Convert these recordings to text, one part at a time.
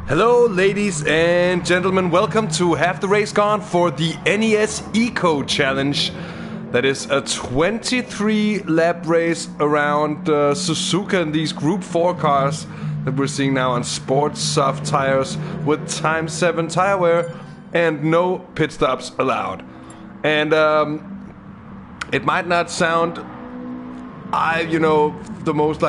Hello, ladies and gentlemen. Welcome to Have the Race Gone for the NES Eco Challenge. That is a 23-lap race around Suzuka in these Group 4 cars that we're seeing now on sports soft tires with ×7 tire wear and no pit stops allowed. And it might not sound the most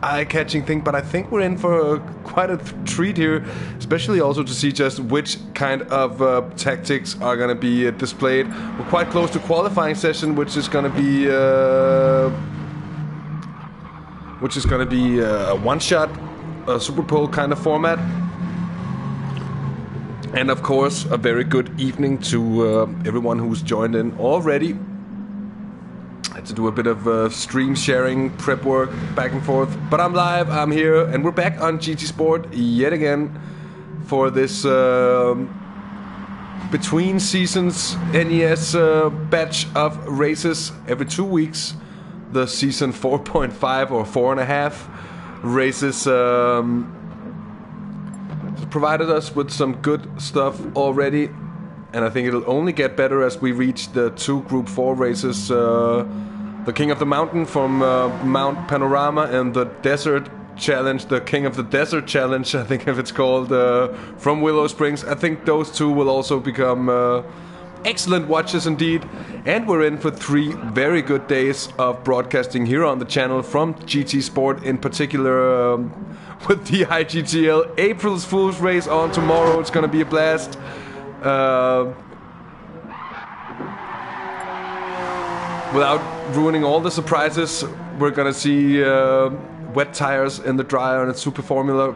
eye-catching thing, but I think we're in for quite a treat here, especially also to see just which kind of tactics are going to be displayed. We're quite close to qualifying session, which is going to be a one-shot, Super Bowl kind of format, and of course a very good evening to everyone who's joined in already. I had to do a bit of stream sharing, prep work, back and forth. But I'm live, I'm here, and we're back on GT Sport yet again for this between seasons NES batch of races every 2 weeks. The season 4.5 or 4.5 races provided us with some good stuff already. And I think it'll only get better as we reach the 2 Group 4 races. The King of the Mountain from Mount Panorama and the Desert Challenge, the King of the Desert Challenge, I think if it's called, from Willow Springs. I think those 2 will also become excellent watches indeed. And we're in for 3 very good days of broadcasting here on the channel from GT Sport, in particular with the IGTL April's Fool's Race on tomorrow. It's going to be a blast. Without ruining all the surprises, we're gonna see wet tires in the dryer on a Super Formula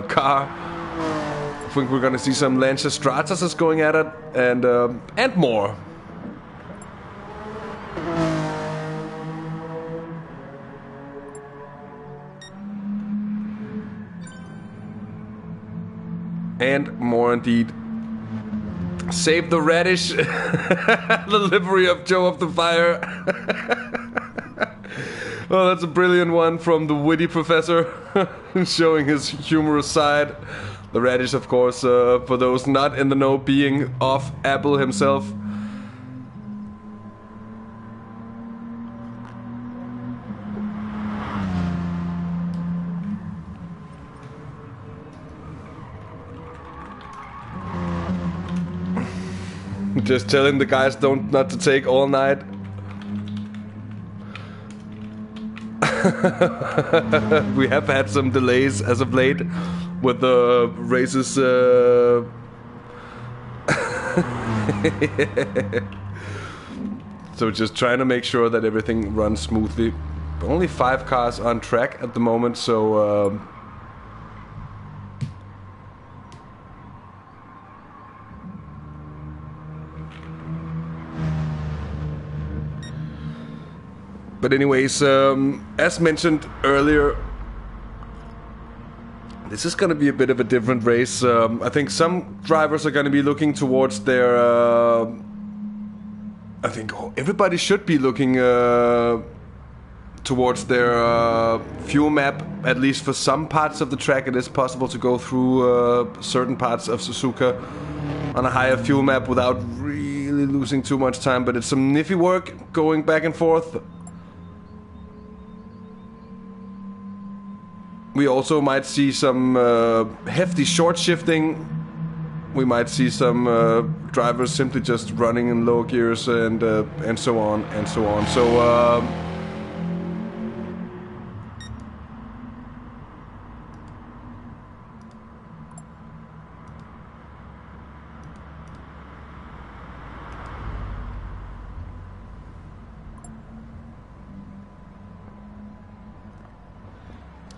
car. I think we're gonna see some Lancia Stratas going at it, and more. And more indeed. Save the radish, the livery of Joe of the Fire. Oh, that's a brilliant one from the witty professor, showing his humorous side. The radish, of course, for those not in the know, being off Apple himself. Just telling the guys not to take all night. We have had some delays as of late with the races. So just trying to make sure that everything runs smoothly. Only 5 cars on track at the moment, so but anyways, as mentioned earlier, this is going to be a bit of a different race. I think some drivers are going to be looking towards their... I think everybody should be looking towards their fuel map, at least for some parts of the track. It is possible to go through certain parts of Suzuka on a higher fuel map without really losing too much time. But it's some nifty work going back and forth. We also might see some hefty short shifting. We might see some drivers simply just running in low gears and so on and so on. So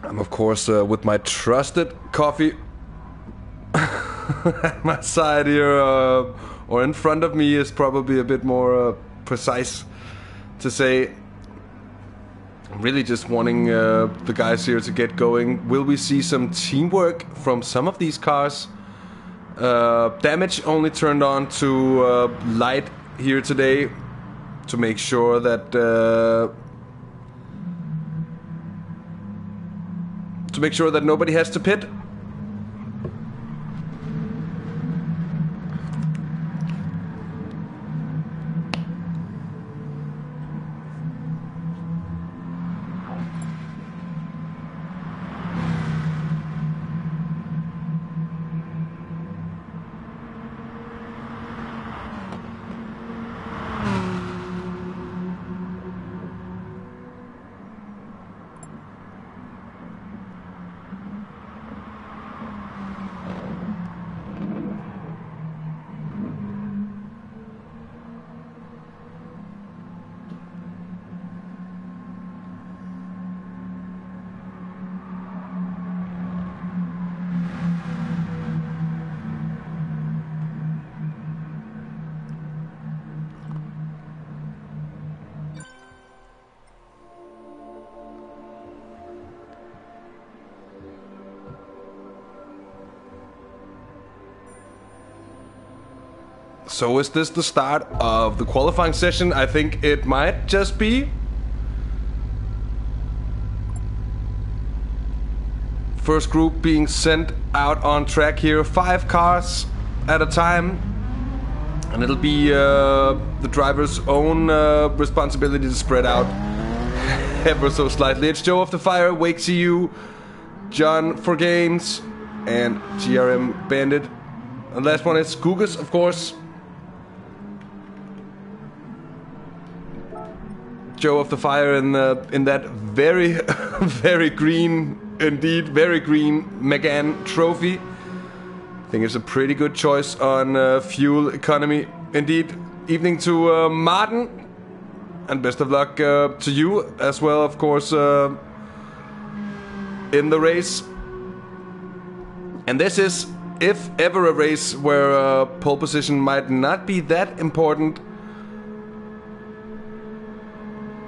I'm of course with my trusted coffee at my side here, or in front of me is probably a bit more precise to say. I'm really just wanting the guys here to get going. Will we see some teamwork from some of these cars? Damage only turned on to light here today to make sure that nobody has to pit. So is this the start of the qualifying session? I think it might just be. First group being sent out on track here. 5 cars at a time. And it'll be the driver's own responsibility to spread out ever so slightly. It's Joe of the Fire, Wake CU, John for Games, and GRM Bandit. And last one is Gugas, of course. Joe of the Fire in that very, very green, indeed, very green Megane trophy. I think it's a pretty good choice on fuel economy. Indeed. Evening to Martin. And best of luck to you as well, of course, in the race. And this is, if ever, a race where pole position might not be that important.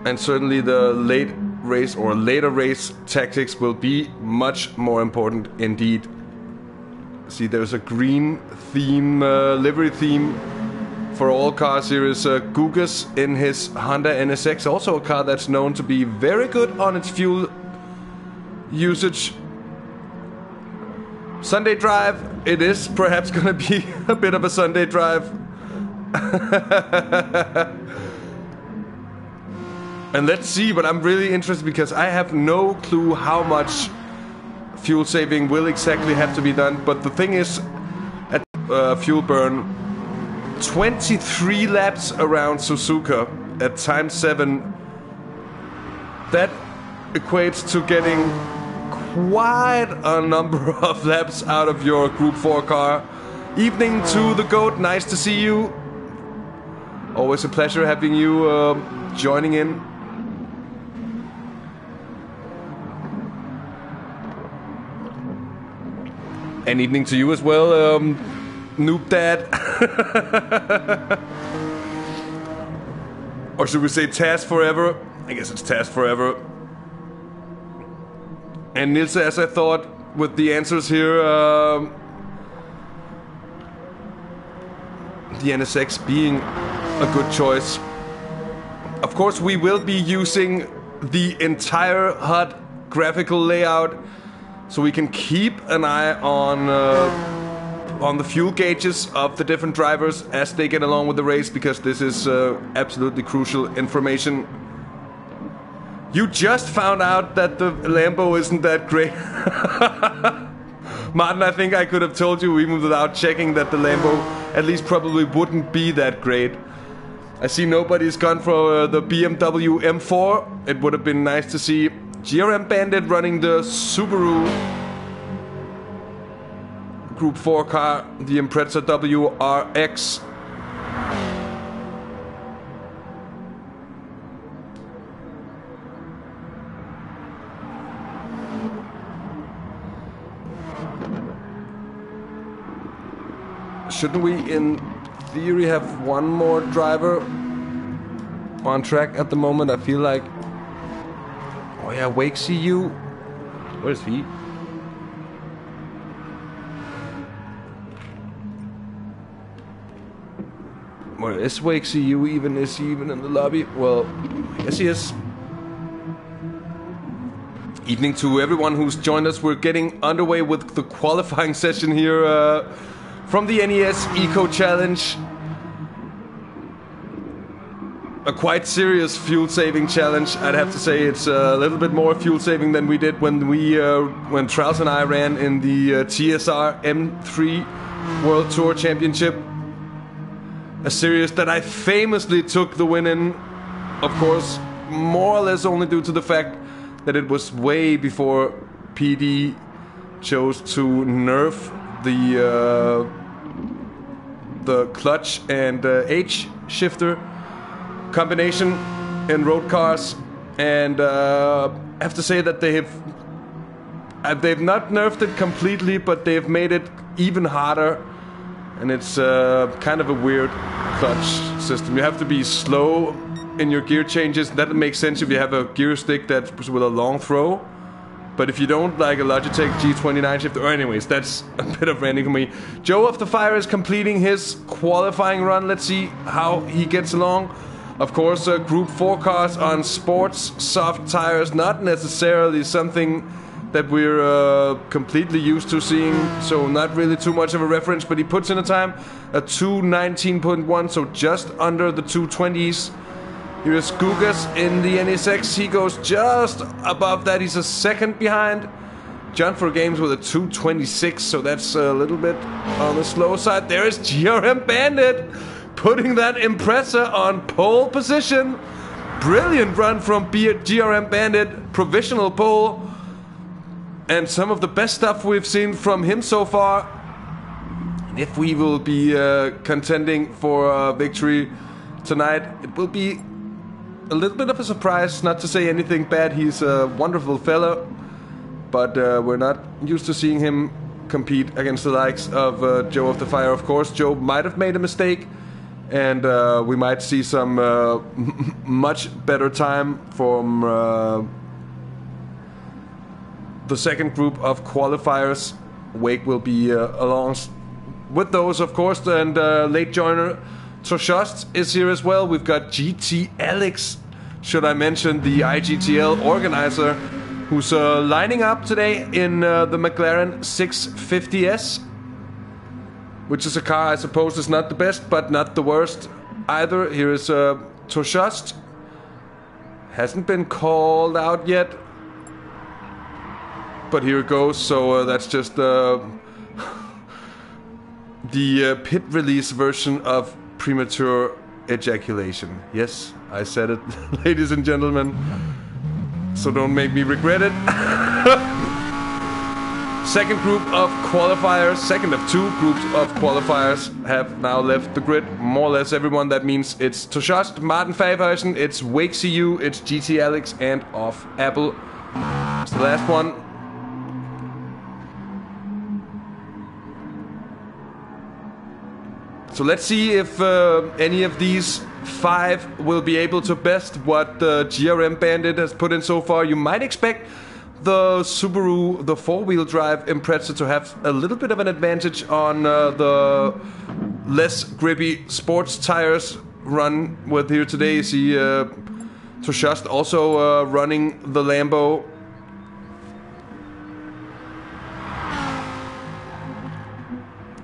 And certainly the late race or later race tactics will be much more important indeed. See, there's a green theme, livery theme for all car series. Gugas in his Honda NSX, also a car that's known to be very good on its fuel usage. Sunday drive, it is perhaps gonna be a bit of a Sunday drive. And let's see, but I'm really interested because I have no clue how much fuel saving will exactly have to be done. But the thing is, at fuel burn, 23 laps around Suzuka at time 7, that equates to getting quite a number of laps out of your Group 4 car. Evening to the GOAT, nice to see you. Always a pleasure having you joining in. And evening to you as well, Noob Dad. Or should we say Taz Forever? I guess it's Taz Forever. And Nils, as I thought, with the answers here, the NSX being a good choice. Of course, we will be using the entire HUD graphical layout, so we can keep an eye on the fuel gauges of the different drivers as they get along with the race, because this is absolutely crucial information. You just found out that the Lambo isn't that great. Martin, I think I could have told you even without checking that the Lambo at least probably wouldn't be that great. I see nobody's gone for the BMW M4. It would have been nice to see GRM Bandit running the Subaru Group 4 car, the Impreza WRX. Shouldn't we, in theory, have one more driver on track at the moment? I feel like... Oh yeah, Wake CU. Where's he? Where is Wake CU even? Is he even in the lobby? Well, I guess he is. Evening to everyone who's joined us. We're getting underway with the qualifying session here from the NES Eco Challenge. A quite serious fuel-saving challenge. I'd have to say it's a little bit more fuel-saving than we did when Trails and I ran in the TSR M3 World Tour Championship. A series that I famously took the win in, of course, more or less only due to the fact that it was way before PD chose to nerf the clutch and H shifter combination in road cars, and I have to say that they've not nerfed it completely, but they've made it even harder, and it's kind of a weird clutch system. You have to be slow in your gear changes. That makes sense if you have a gear stick that's with a long throw, But if you don't like a Logitech G29 shifter, or anyways, that's a bit of random for me. Joe of the Fire is completing his qualifying run. Let's see how he gets along. Of course, Group 4 cars on sports soft tires, not necessarily something that we're completely used to seeing, so not really too much of a reference, but he puts in a time, a 2:19.1, so just under the 2:20s. Here's Gugas in the NSX. He goes just above that. He's a second behind. John for Games with a 2:26, so that's a little bit on the slow side. There is GRM Bandit putting that Impreza on pole position. Brilliant run from GRM Bandit. Provisional pole. And some of the best stuff we've seen from him so far. If we will be contending for a victory tonight, it will be a little bit of a surprise, not to say anything bad. He's a wonderful fella, but we're not used to seeing him compete against the likes of Joe of the Fire. Of course, Joe might have made a mistake, and we might see some much better time from the second group of qualifiers. Wake will be along with those, of course, and late joiner Toshost is here as well. We've got GT Alex, should I mention, the IGTL organizer, who's lining up today in the McLaren 650S, which is a car I suppose is not the best, but not the worst either. Here is Toshost. Hasn't been called out yet, but here it goes. So that's just the pit release version of premature ejaculation. Yes, I said it, ladies and gentlemen. So don't make me regret it. Second group of qualifiers, second of two groups of qualifiers have now left the grid. More or less everyone. That means it's Toshost, Martin Favhuysen, it's Wake CU, it's GT Alex, and Off Apple. It's the last one. So let's see if any of these five will be able to best what GRM Bandit has put in so far. You might expect the Subaru, the four-wheel drive Impreza, to have a little bit of an advantage on the less grippy sports tires run with here today. You see Toshost also running the Lambo.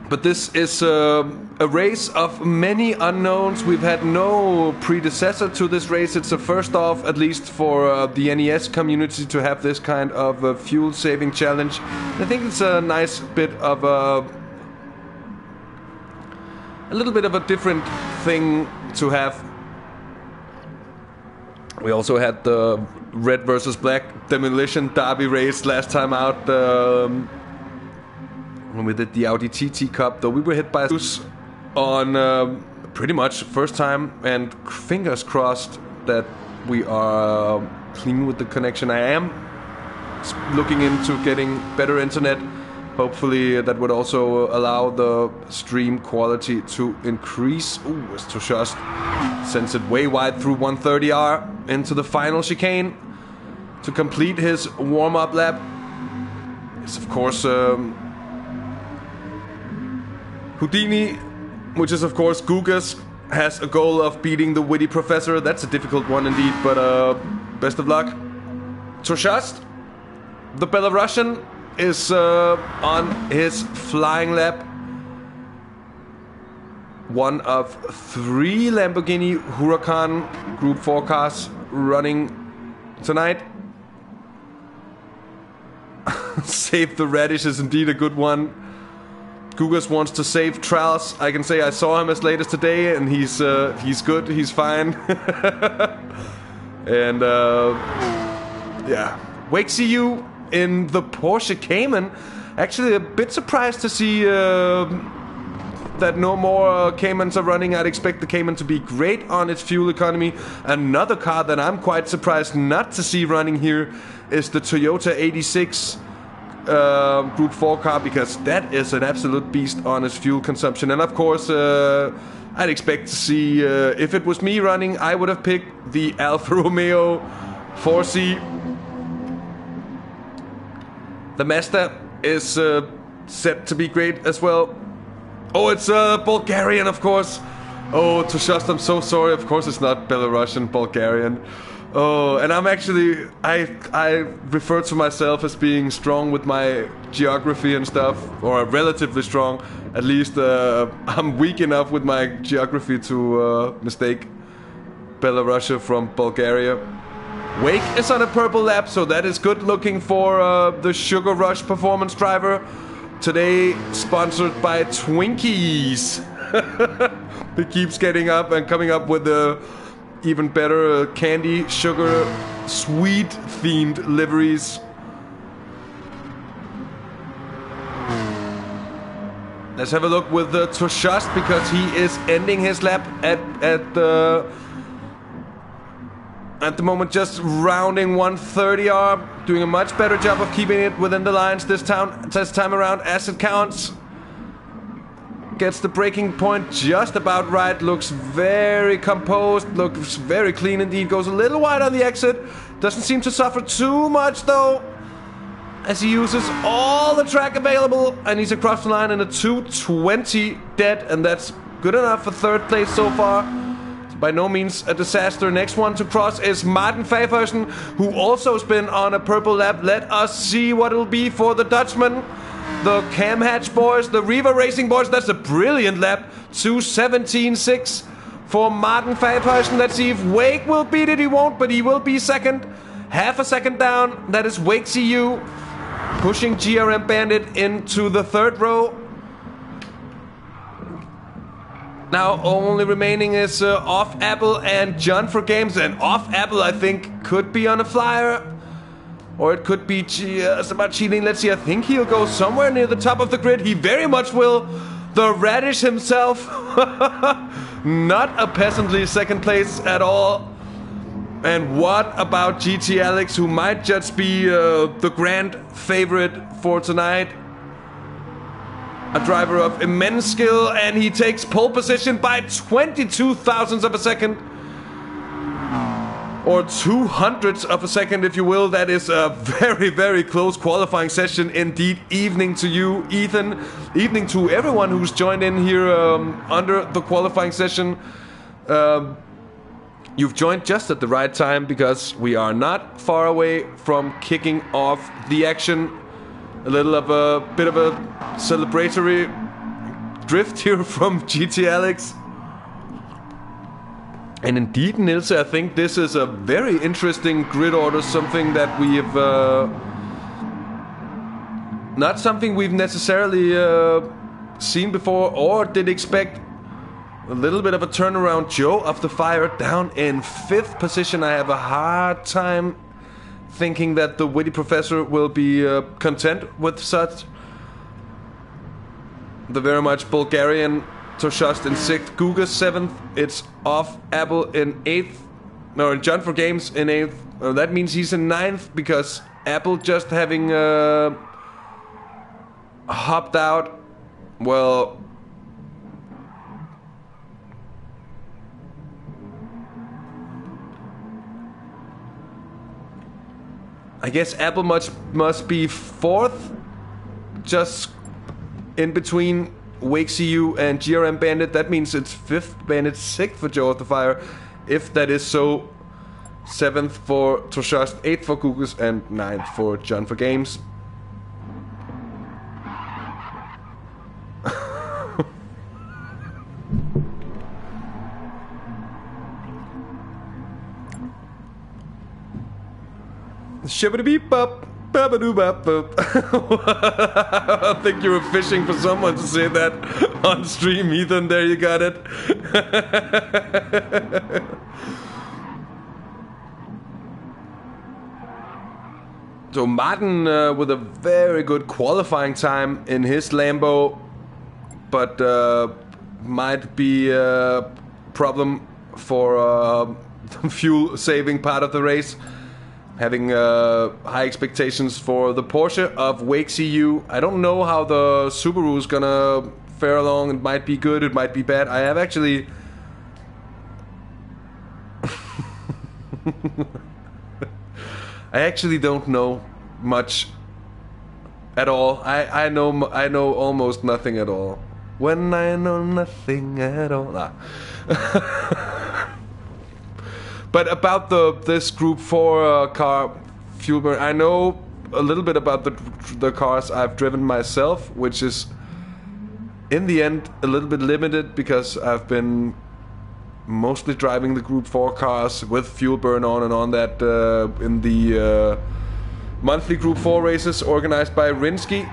But this is a race of many unknowns. We've had no predecessor to this race. It's a first off, at least for the NES community, to have this kind of fuel-saving challenge. I think it's a nice bit of a little bit of a different thing to have. We also had the red versus black demolition derby race last time out. When we did the Audi TT Cup, though we were hit by on pretty much first time, and fingers crossed that we are clean with the connection. I am looking into getting better internet. Hopefully that would also allow the stream quality to increase. Ooh, as Toshost sends it way wide through 130R into the final chicane to complete his warm-up lap. It's of course Houdini, which is of course Gugas, has a goal of beating the Witty Professor. That's a difficult one indeed, but best of luck. Toshost, the Belarusian, is on his flying lap. One of three Lamborghini Huracan Group 4 cars running tonight. Save the Radish is indeed a good one. Gugas wants to save Trals. I can say I saw him as late as today, and he's good, he's fine. And yeah, Wake CU in the Porsche Cayman. Actually, a bit surprised to see that no more Caymans are running. I'd expect the Cayman to be great on its fuel economy. Another car that I'm quite surprised not to see running here is the Toyota 86 Group 4 car, because that is an absolute beast on its fuel consumption. And of course, I'd expect to see, if it was me running, I would have picked the Alfa Romeo 4C. The Mazda is set to be great as well. Oh, it's Bulgarian, of course. Oh, Toshast, I'm so sorry. Of course it's not Belarusian, Bulgarian. Oh, and I'm actually... I refer to myself as being strong with my geography and stuff. Or relatively strong. At least I'm weak enough with my geography to mistake Belarusia from Bulgaria. Wake is on a purple lap, so that is good looking for the Sugar Rush performance driver. Today, sponsored by Twinkies. It keeps getting up and coming up with even better candy, sugar, sweet themed liveries. Let's have a look with Toshast, because he is ending his lap at the moment, just rounding 130R, doing a much better job of keeping it within the lines this time around as it counts. Gets the braking point just about right, looks very composed, looks very clean indeed, goes a little wide on the exit, doesn't seem to suffer too much though, as he uses all the track available, and he's across the line in a 220 dead, and that's good enough for third place so far. By no means a disaster. Next one to cross is Martin Fagersen, who also has been on a purple lap. Let us see what it'll be for the Dutchman. The Cam Hatch boys, the Riva Racing boys. That's a brilliant lap. 2:17.6 for Martin Fagersen. Let's see if Wake will beat it. He won't, but he will be second. Half a second down. That is Wake CU pushing GRM Bandit into the third row. Now only remaining is Off Apple and John for Games. And Off Apple, I think, could be on a flyer. Or it could be just about cheating. Let's see, I think he'll go somewhere near the top of the grid. He very much will. The Radish himself. Not a peasantly second place at all. And what about GT Alex, who might just be the grand favorite for tonight? A driver of immense skill, and he takes pole position by 22 thousandths of a second. Or 200ths of a second, if you will. That is a very, very close qualifying session indeed. Evening to you, Ethan. Evening to everyone who's joined in here under the qualifying session. You've joined just at the right time, because we are not far away from kicking off the action. A little of a bit of a celebratory drift here from GT Alex. And indeed, Nils, I think this is a very interesting grid order, something that we have not something we've necessarily seen before or did expect. A little bit of a turnaround. Joe of the Fire down in 5th position. I have a hard time thinking that the witty professor will be content with such. The very much Bulgarian Toshast in 6th, Guga 7th, it's Off Apple in 8th, no, John for Games in 8th. That means he's in 9th, because Apple just having hopped out. Well, I guess Apple must be 4th, just in between Wake CU and GRM Bandit. That means it's 5th Bandit, 6th for Joe of the Fire. If that is so, 7th for Toshast, 8th for Gugus, and 9th for John for Games. Shibbity-beep-bop. I think you were fishing for someone to say that on stream, Ethan. There, you got it. So Martin with a very good qualifying time in his Lambo, but might be a problem for the fuel-saving part of the race. Having high expectations for the Porsche of Wake CU. I don't know how the Subaru is gonna fare along. It might be good, it might be bad. I have actually... I actually don't know much At all. I know almost nothing at all. When I know nothing at all. Nah. But about this Group 4 car fuel burn, I know a little bit about the cars I've driven myself, which is in the end a little bit limited because I've been mostly driving the Group 4 cars with fuel burn on and on that in the monthly Group 4 races organized by Rinsky.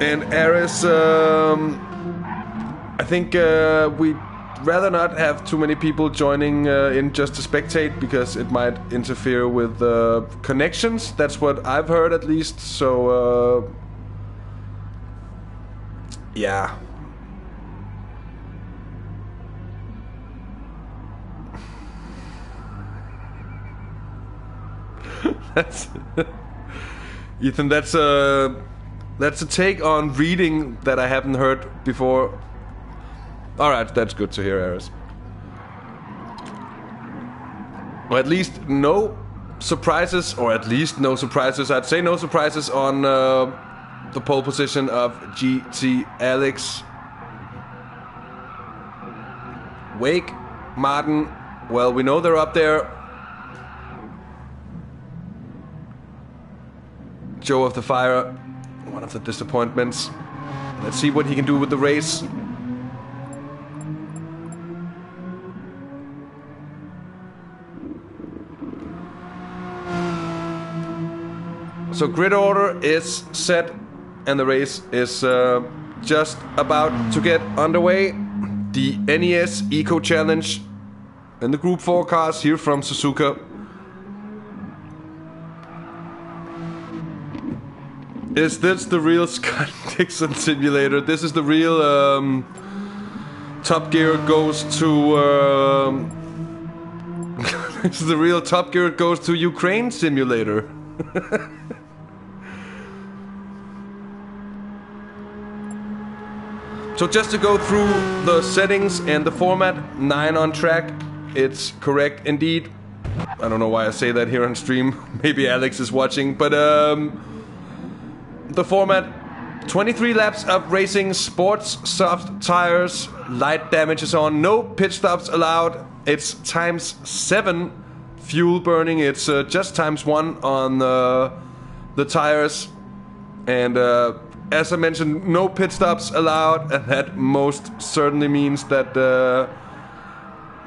And Aris, I think we'd rather not have too many people joining in just to spectate because it might interfere with connections. That's what I've heard at least. So, yeah. That's Ethan. That's a take on reading that I haven't heard before. Alright, that's good to hear, Aris. Or at least no surprises, I'd say no surprises on the pole position of GT Alex. Wake, Martin, well, we know they're up there. Joe of the Fire, one of the disappointments. Let's see what he can do with the race. So grid order is set and the race is just about to get underway. The NES Eco Challenge and the Group 4 cars here from Suzuka. Is this the real Scott Dixon simulator? This is the real Top Gear goes to this is the real Top Gear goes to Ukraine simulator. So just to go through the settings and the format, 9 on track, it's correct indeed. I don't know why I say that here on stream. Maybe Alex is watching, but the format, 23 laps of racing, sports, soft tires, light damage is on, no pit stops allowed. It's ×7 fuel burning, it's just ×1 on the tires. And as I mentioned, no pit stops allowed, and that most certainly means that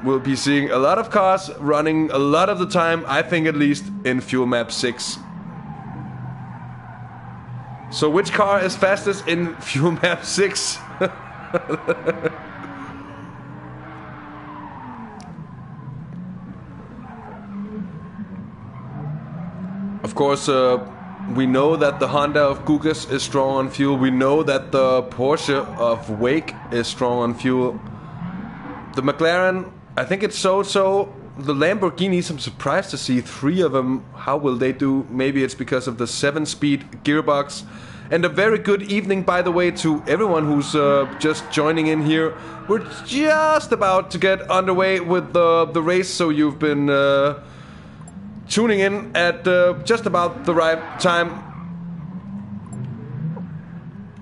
we'll be seeing a lot of cars running a lot of the time, I think at least, in fuel map 6. So which car is fastest in fuel map 6? Of course, we know that the Honda of Gugas is strong on fuel. We know that the Porsche of Wake is strong on fuel. The McLaren, I think it's so-so. The Lamborghinis, I'm surprised to see 3 of them. How will they do? Maybe it's because of the 7-speed gearbox. And a very good evening, by the way, to everyone who's just joining in here. We're just about to get underway with the race, so you've been tuning in at just about the right time.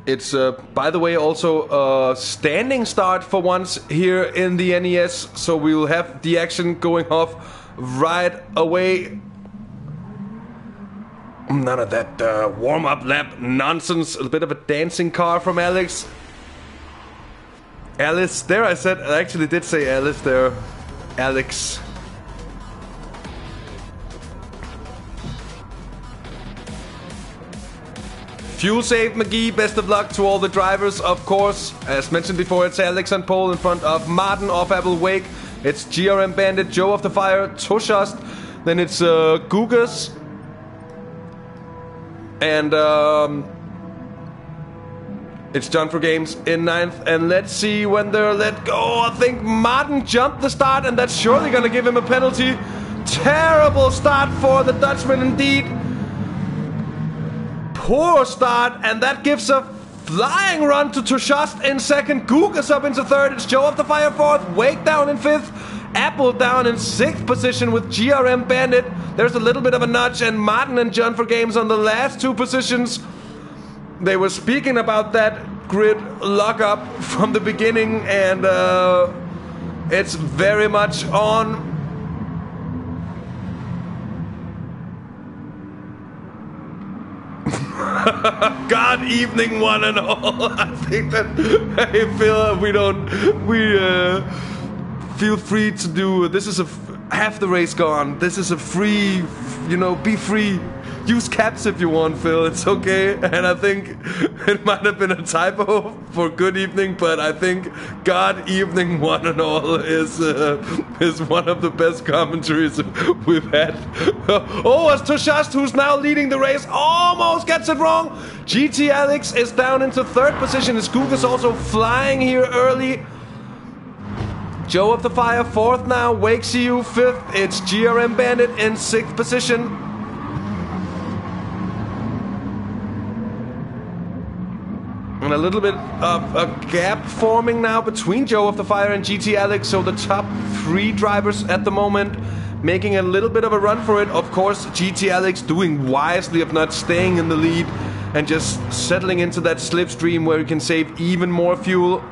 It's, by the way, also a standing start for once here in the NES, so we will have the action going off right away. None of that warm-up lap nonsense. A bit of a dancing car from Alex. Alice, there I actually did say Alice there. Alex. Fuel save, McGee. Best of luck to all the drivers, of course. As mentioned before, it's Alex on pole in front of Martin off Apple Wake. It's GRM Bandit, Joe of the Fire, Toshast. Then it's Gugas. And it's John for Games in 9th. And let's see when they're let go. I think Martin jumped the start, and that's surely going to give him a penalty. Terrible start for the Dutchman indeed. Poor start, and that gives a flying run to Toshost in second. Gugas up into third. It's Joe of the Fire fourth. Wake down in fifth. Apple down in sixth position with GRM Bandit. There's a little bit of a nudge, and Martin and John for Games on the last two positions. They were speaking about that grid lockup from the beginning, and it's very much on. God evening one and all. I think that, hey Phil, feel free to do, this is half the race gone. This is a free, be free. Use caps if you want, Phil. It's okay. And I think it might have been a typo for good evening, but I think God evening one and all is one of the best commentaries we've had. Oh, it's Toshost who's now leading the race. Almost gets it wrong. GT Alex is down into third position. His Gugas also flying here early. Joe of the Fire fourth now. Wake CU fifth. It's GRM Bandit in sixth position. And a little bit of a gap forming now between Joe of the Fire and GT Alex. So the top three drivers at the moment making a little bit of a run for it. Of course, GT Alex doing wisely of not staying in the lead and just settling into that slipstream where you can save even more fuel.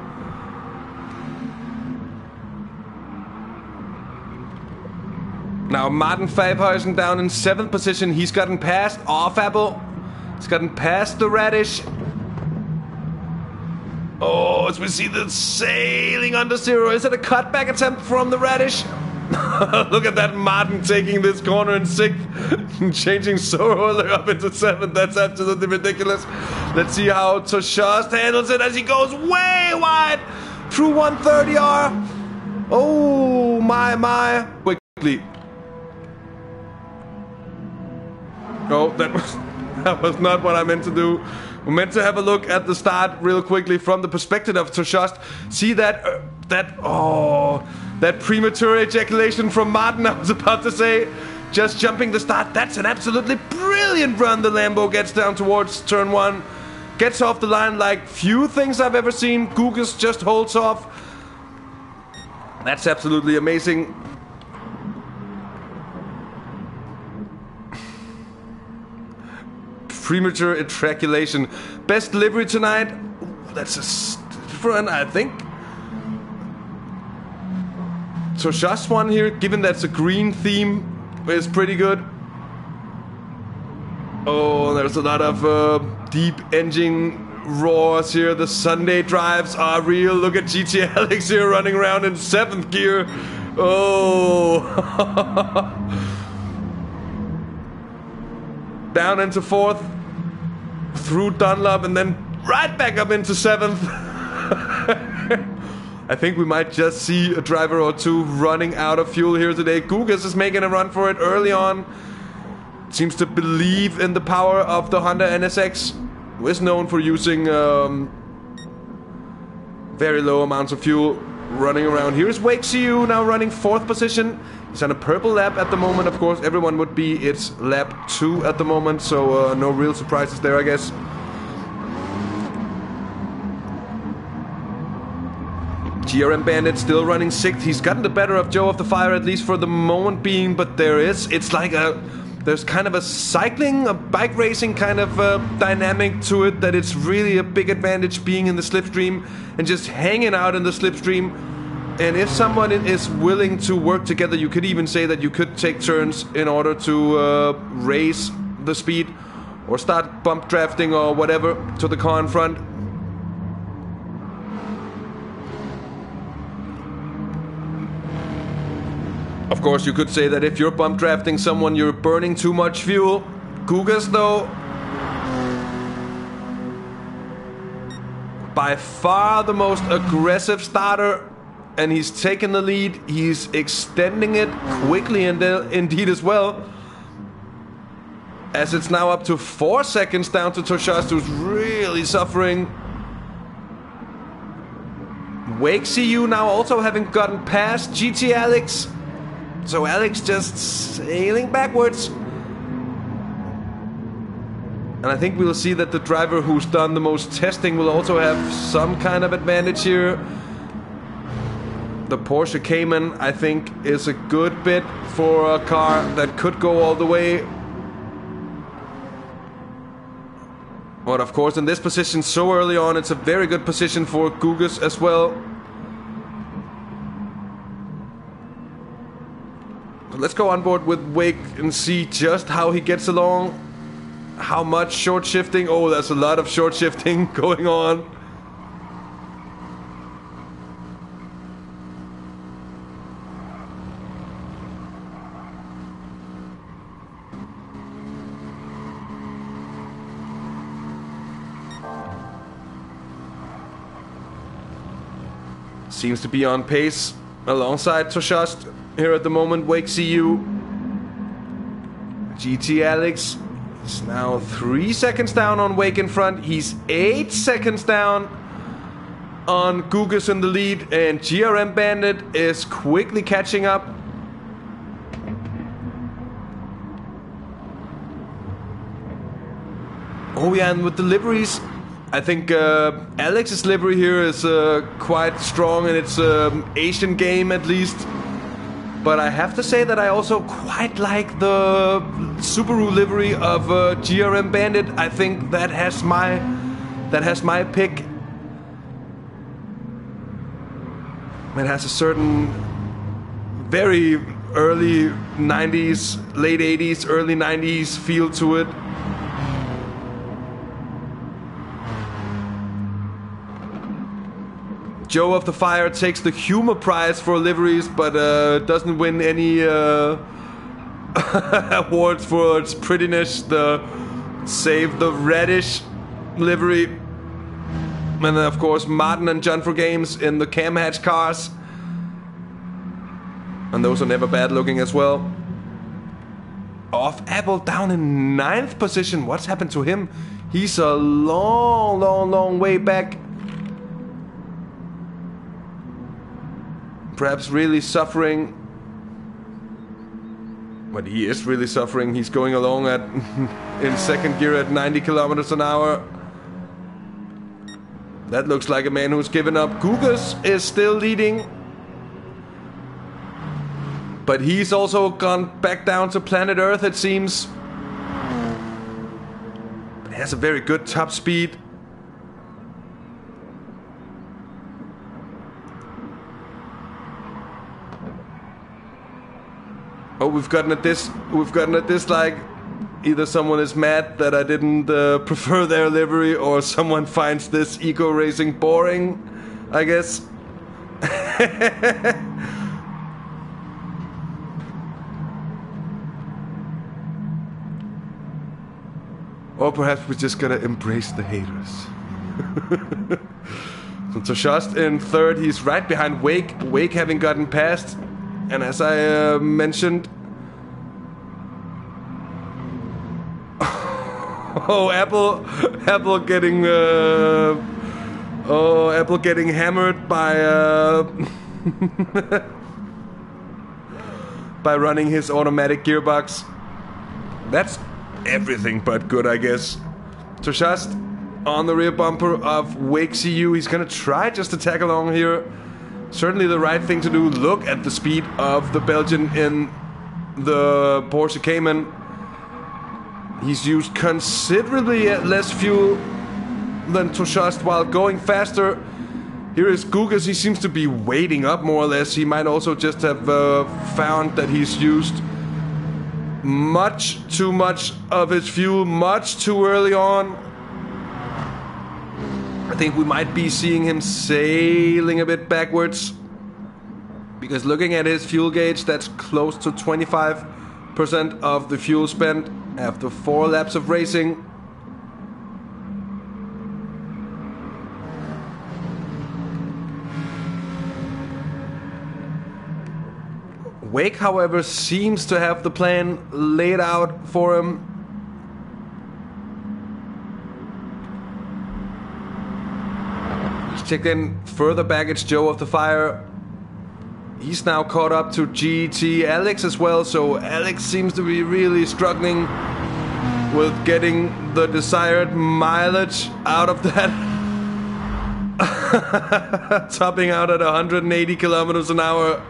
Now Martin Fabhuisen down in seventh position. He's gotten past Off Apple. He's gotten past the Radish. Oh, as we see the sailing under zero. Is it a cutback attempt from the Radish? Look at that Martin taking this corner in sixth and changing so early up into seventh. That's absolutely ridiculous. Let's see how Toshost handles it as he goes way wide through 130R. Oh, my. Quickly. Oh, that was not what I meant to do. We're meant to have a look at the start real quickly from the perspective of Toshost. See that premature ejaculation from Martin, I was about to say. Just jumping the start. That's an absolutely brilliant run. The Lambo gets down towards turn one. Gets off the line like few things I've ever seen. Gugas just holds off. That's absolutely amazing. Premature ejaculation. Best delivery tonight. Ooh, that's a different, I think. Toshost one here, given that's a green theme, is pretty good. Oh, there's a lot of deep engine roars here. The Sunday drives are real. Look at GT Alex here running around in seventh gear. Oh. Down into fourth. Through Dunlop and then right back up into seventh. I think we might just see a driver or two running out of fuel here today. Gugas is making a run for it early on. Seems to believe in the power of the Honda NSX, who is known for using very low amounts of fuel running around. Here's Wake CU now running fourth position. He's on a purple lap at the moment. Of course, everyone would be. It's lap 2 at the moment, so no real surprises there, I guess. GRM Bandit still running sixth. He's gotten the better of Joe of the Fire, at least for the moment being, but it's like there's kind of a cycling, a bike racing kind of dynamic to it, that it's really a big advantage being in the slipstream and just hanging out in the slipstream. And if someone is willing to work together, you could even say that you could take turns in order to raise the speed or start bump drafting or whatever to the car in front. Of course, you could say that if you're bump drafting someone, you're burning too much fuel. Gugas, though, by far the most aggressive starter. And he's taken the lead. He's extending it quickly and indeed as well. As it's now up to 4 seconds down to Toshost, who's really suffering. Wake CU now also having gotten past GT Alex. So Alex just sailing backwards. And I think we'll see that the driver who's done the most testing will also have some kind of advantage here. The Porsche Cayman, I think, is a good bit for a car that could go all the way. But of course, in this position so early on, it's a very good position for Gugas as well. So let's go on board with Wake and see just how he gets along. How much short shifting? Oh, there's a lot of short shifting going on. Seems to be on pace alongside Toshast here at the moment. Wake CU. GT Alex is now 3 seconds down on Wake in front. He's 8 seconds down on Gugas in the lead. And GRM Bandit is quickly catching up. Oh yeah, and with the liveries, I think Alex's livery here is quite strong, and it's Asian game at least. But I have to say that I also quite like the Subaru livery of GRM Bandit. I think that has my pick. It has a certain very early 90s, late 80s, early 90s feel to it. Joe of the Fire takes the humor prize for liveries, but doesn't win any awards for its prettiness. Save the reddish livery. And then of course Martin and John for Games in the cam hatch cars. And those are never bad looking as well. Off Apple down in 9th position. What's happened to him? He's a long way back. Perhaps really suffering. But he is really suffering. He's going along at in second gear at 90 kilometers an hour. That looks like a man who's given up. Gugas is still leading. But he's also gone back down to planet Earth, it seems. But he has a very good top speed. Oh, we've gotten a dislike. Either someone is mad that I didn't prefer their livery, or someone finds this eco racing boring, I guess. Or perhaps we're just gonna embrace the haters. So Toshast in third, he's right behind Wake. Wake having gotten past. And as I mentioned... Oh, Apple getting... Apple getting hammered by... by running his automatic gearbox. That's everything but good, I guess. Toshast on the rear bumper of Wake CU. He's gonna try just to tag along here. Certainly the right thing to do. Look at the speed of the Belgian in the Porsche Cayman. He's used considerably less fuel than Toshast while going faster. Here is Gugas. He seems to be waiting up more or less. He might also just have found that he's used much too much of his fuel much too early on. I think we might be seeing him sailing a bit backwards, because looking at his fuel gauge, that's close to 25% of the fuel spent after 4 laps of racing. Wake, however, seems to have the plan laid out for him. Check in further back, it's Joe of the Fire. He's now caught up to GT Alex as well, so Alex seems to be really struggling with getting the desired mileage out of that. Topping out at 180 kilometers an hour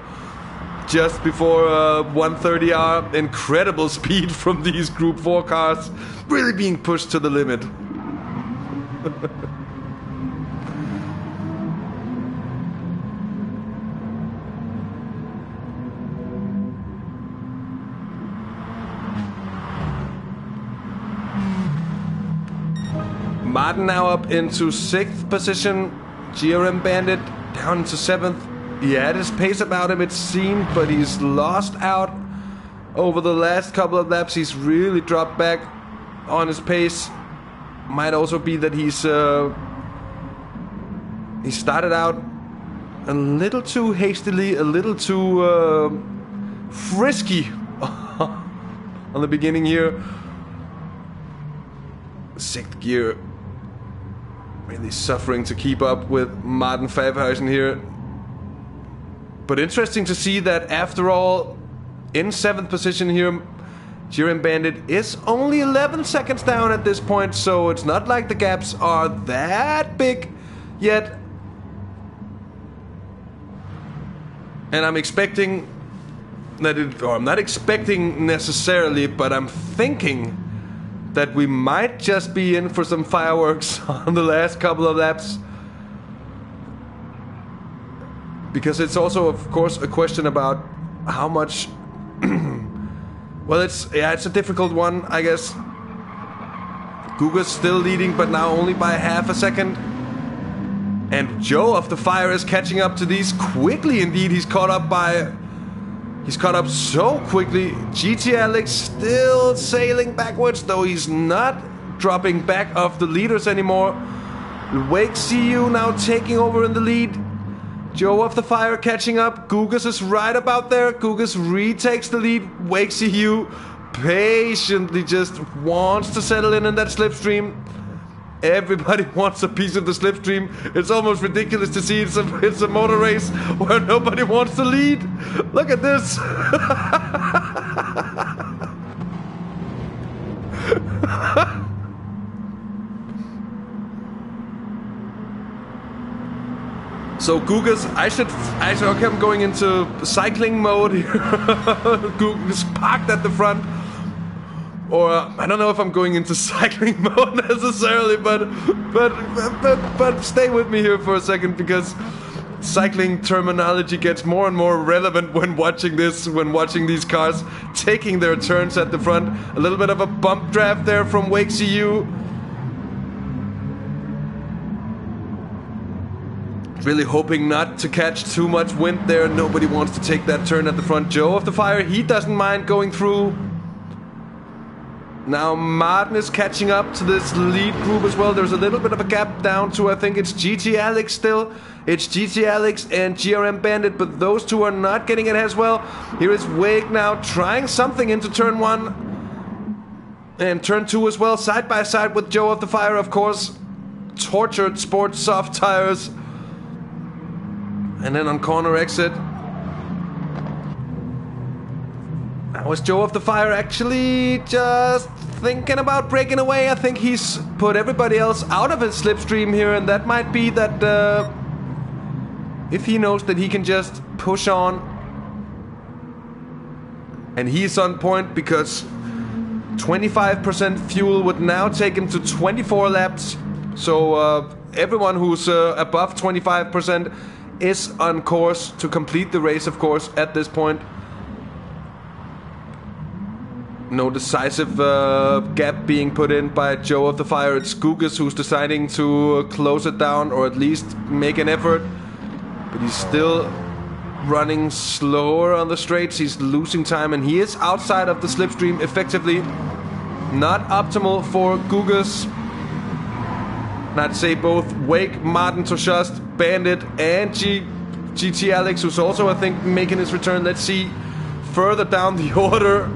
just before 130R. Incredible speed from these Group 4 cars. Really being pushed to the limit. Martin now up into 6th position. GRM Bandit down to 7th. He had his pace about him, it seemed, but he's lost out over the last couple of laps. He's really dropped back on his pace. Might also be that he started out a little too hastily, a little too frisky on the beginning here. 6th gear. Really suffering to keep up with Martin Favhuisen here. But interesting to see that after all, in 7th position here, GRM Bandit is only 11 seconds down at this point, so it's not like the gaps are that big yet. And I'm expecting that or I'm not expecting necessarily, but I'm thinking that we might just be in for some fireworks on the last couple of laps. Because it's also, of course, a question about how much... well, it's a difficult one, I guess. Guga's still leading, but now only by half a second. And Joe of the Fire is catching up to these quickly indeed. He's caught up so quickly. GT Alex still sailing backwards, though he's not dropping back off the leaders anymore. Wake CU now taking over in the lead. Joe of the Fire catching up. Gugas is right about there. Gugas retakes the lead. Wake CU patiently just wants to settle in that slipstream. Everybody wants a piece of the slipstream. It's almost ridiculous to see it's a motor race where nobody wants to lead. Look at this. So Gugas, okay, I'm going into cycling mode here. Gugas parked at the front. Or I don't know if I'm going into cycling mode necessarily, but stay with me here for a second, because cycling terminology gets more and more relevant when watching these cars taking their turns at the front. A little bit of a bump draft there from Wake CU. Really hoping not to catch too much wind there. Nobody wants to take that turn at the front. Joe of the Fire, he doesn't mind going through. Now Martin is catching up to this lead group as well. There's a little bit of a gap down to, I think it's GT Alex still. It's GT Alex and GRM Bandit, but those two are not getting it as well. Here is Wake now trying something into turn 1. And turn 2 as well, side by side with Joe of the Fire, of course. Tortured sports soft tires. And then on corner exit. Now is Joe of the Fire actually just thinking about breaking away? I think he's put everybody else out of his slipstream here, and that might be that if he knows that he can just push on. And he's on point because 25% fuel would now take him to 24 laps. So everyone who's above 25% is on course to complete the race, of course, at this point. No decisive gap being put in by Joe of the Fire. It's Gugas who's deciding to close it down, or at least make an effort. But he's still running slower on the straights. He's losing time, and he is outside of the slipstream effectively. Not optimal for Gugas. And I'd say both Wake, Martin Toshast, Bandit, and GT Alex, who's also, I think, making his return. Let's see further down the order.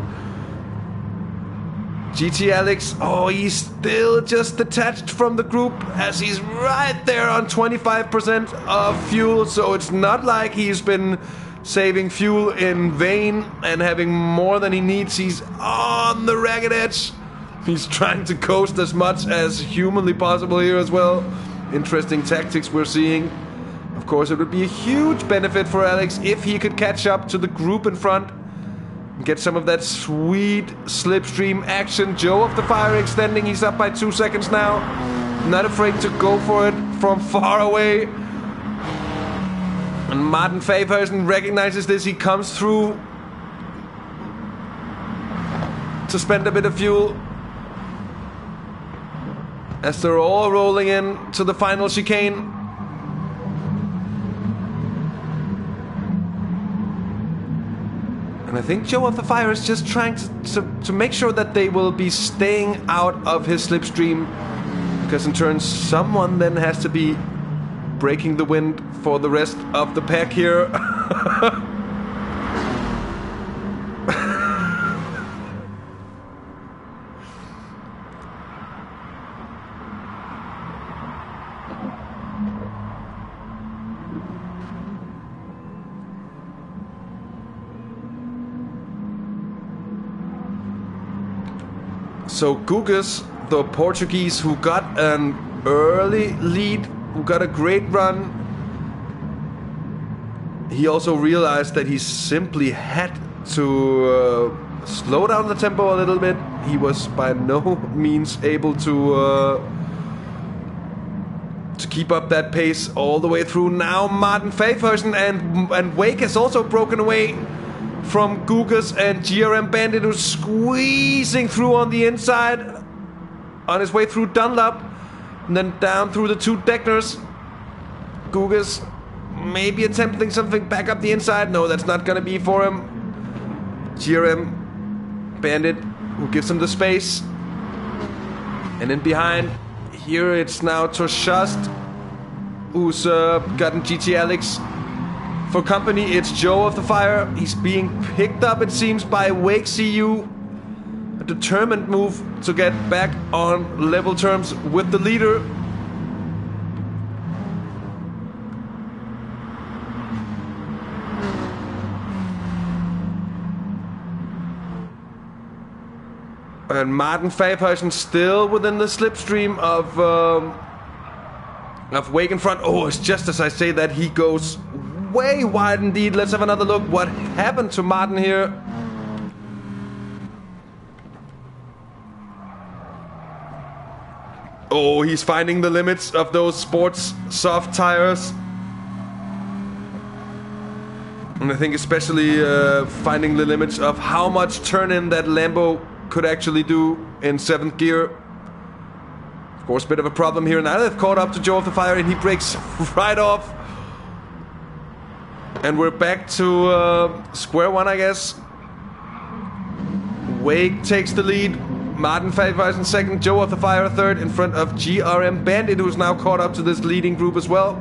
GT Alex, oh, he's still just detached from the group, as he's right there on 25% of fuel. So it's not like he's been saving fuel in vain and having more than he needs. He's on the ragged edge. He's trying to coast as much as humanly possible here as well. Interesting tactics we're seeing. Of course, it would be a huge benefit for Alex if he could catch up to the group in front and get some of that sweet slipstream action. Joe of the Fire extending. He's up by 2 seconds now. Not afraid to go for it from far away. And Martin Favhersen recognizes this. He comes through to spend a bit of fuel as they're all rolling in to the final chicane. And I think Joe of the Fire is just trying to make sure that they will be staying out of his slipstream, because in turn someone then has to be breaking the wind for the rest of the pack here. So Gugas, the Portuguese, who got an early lead, who got a great run, he also realized that he simply had to slow down the tempo a little bit. He was by no means able to keep up that pace all the way through. Now Martin Favhersen and Wake has also broken away from Gugas, and GRM Bandit, who's squeezing through on the inside on his way through Dunlop, and then down through the two Deckners. Gugas maybe attempting something back up the inside. No, that's not gonna be for him. GRM Bandit, who gives him the space, and in behind here it's now Toshast, who's gotten GT Alex for company. It's Joe of the Fire. He's being picked up, it seems, by Wake CU. A determined move to get back on level terms with the leader. And Martin Favhersen still within the slipstream of Wake in front. Oh, it's just as I say that, he goes way wide indeed. Let's have another look. What happened to Martin here? Oh, he's finding the limits of those sports soft tires. And I think especially finding the limits of how much turn-in that Lambo could actually do in 7th gear. Of course, a bit of a problem here. Now they've caught up to Joe of the Fire, and he breaks right off. And we're back to square one, I guess. Wake takes the lead. Martin Favhersen second. Joe of the Fire third, in front of GRM Bandit, who's now caught up to this leading group as well.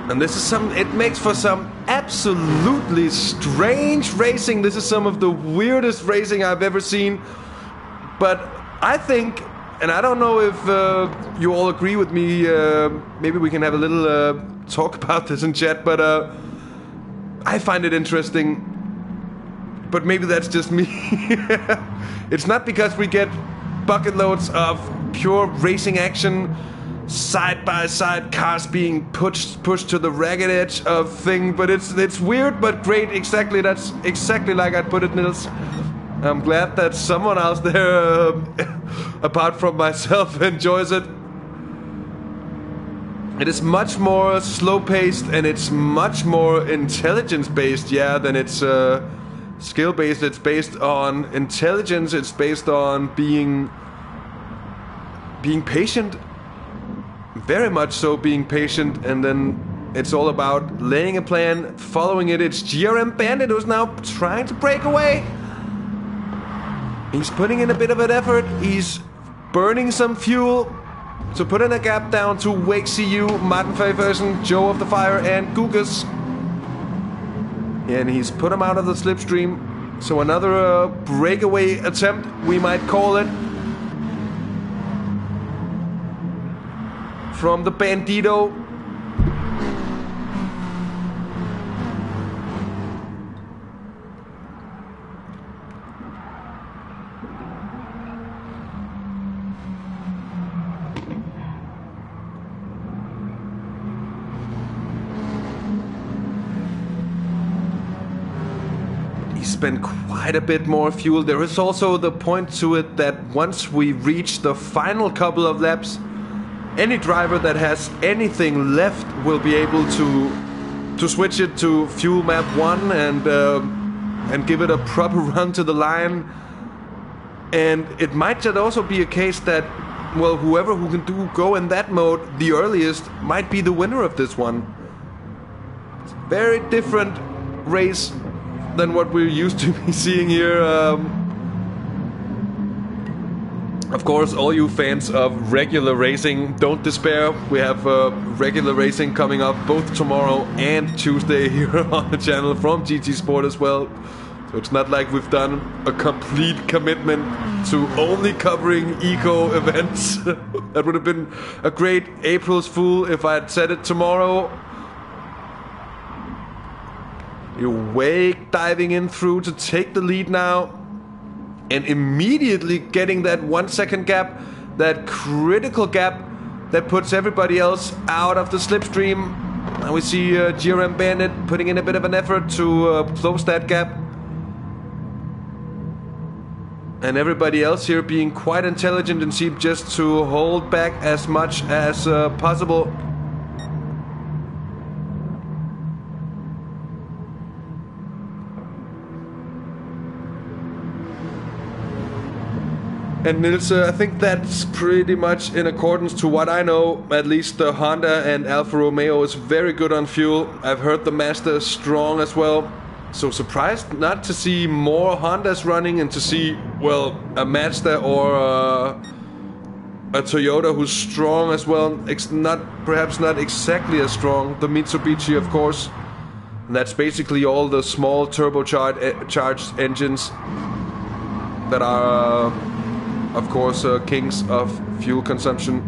And this is it makes for some absolutely strange racing. This is some of the weirdest racing I've ever seen. But I think, and I don't know if you all agree with me, maybe we can have a little talk about this in chat, but I find it interesting. But maybe that's just me. It's not because we get bucket loads of pure racing action, side-by-side cars being pushed to the ragged edge of thing, but it's weird but great. Exactly, that's exactly like I put it, Nils. I'm glad that someone else there, apart from myself, enjoys it. It is much more slow-paced, and it's much more intelligence-based, yeah, than it's skill-based. It's based on intelligence. It's based on being patient. Very much so, being patient, and then it's all about laying a plan, following it. It's GRM Bandit who's now trying to break away. He's putting in a bit of an effort. He's burning some fuel to put in a gap down to Wake CU, Martin Favhersen, Joe of the Fire, and Gugas. And he's put him out of the slipstream. So another breakaway attempt, we might call it, from the Bandito. spend quite a bit more fuel. There is also the point to it that once we reach the final couple of laps, any driver that has anything left will be able to switch it to fuel map 1 and give it a proper run to the line. And it might just also be a case that, well, whoever who can go in that mode the earliest might be the winner of this one. It's a very different race than what we're used to be seeing here. Of course, all you fans of regular racing, don't despair. We have regular racing coming up both tomorrow and Tuesday here on the channel from GT Sport as well. So it's not like we've done a complete commitment to only covering eco events. That would have been a great April's Fool if I had said it tomorrow. You're wake diving in through to take the lead now. And immediately getting that 1 second gap, that critical gap that puts everybody else out of the slipstream. Now we see GRM Bandit putting in a bit of an effort to close that gap. And everybody else here being quite intelligent and seem just to hold back as much as possible. And Nils, I think that's pretty much in accordance to what I know. At least the Honda and Alfa Romeo is very good on fuel. I've heard the Mazda is strong as well. So surprised not to see more Hondas running and to see, well, a Mazda or a Toyota who's strong as well. Perhaps not exactly as strong. The Mitsubishi, of course. And that's basically all the small turbocharged engines that are... of course, kings of fuel consumption.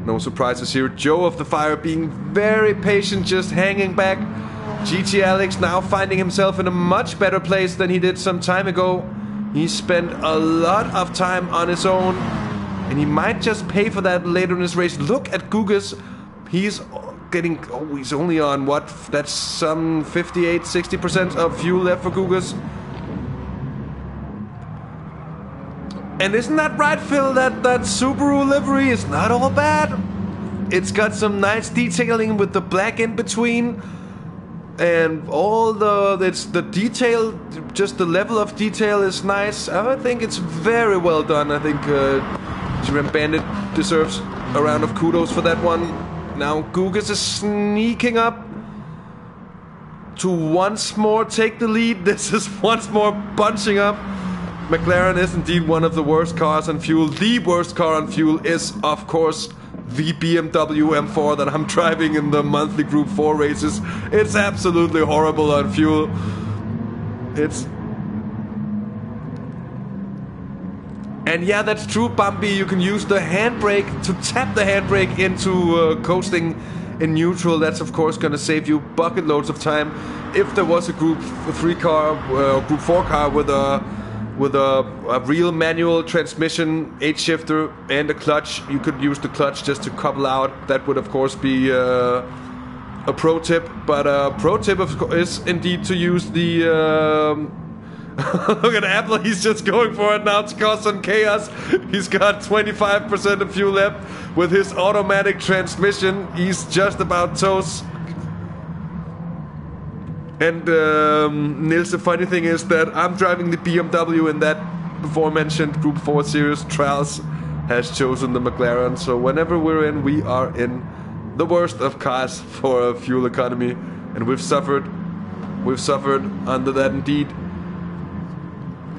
No surprises here. Joe of the Fire being very patient, just hanging back. GT Alex now finding himself in a much better place than he did some time ago. He spent a lot of time on his own, and he might just pay for that later in his race. Look at Gugas. He's getting... oh, he's only on what? That's some 58-60% of fuel left for Gugas. And isn't that right, Phil? That Subaru livery is not all bad. It's got some nice detailing with the black in between. And all the detail, just the level of detail is nice. I think it's very well done. I think GRM Bandit deserves a round of kudos for that one. Now Gugas is sneaking up to once more take the lead. This is once more bunching up. McLaren is indeed one of the worst cars on fuel. The worst car on fuel is, of course, the BMW M4 that I'm driving in the monthly Group 4 races. It's absolutely horrible on fuel. And yeah, that's true, Bambi. You can use the handbrake to tap the handbrake into coasting in neutral. That's, of course, going to save you bucket loads of time. If there was a Group 3 car, Group 4 car with a real manual transmission, 8-shifter and a clutch, you could use the clutch just to couple out. That would of course be a pro tip, but a pro tip is indeed to use the look at Apple, he's just going for it now to cause some chaos. He's got 25% of fuel left with his automatic transmission. He's just about toast. And Nils, the funny thing is that I'm driving the BMW and that before-mentioned Group 4 Series. Trials has chosen the McLaren. So whenever we are in the worst of cars for fuel economy. And we've suffered under that indeed.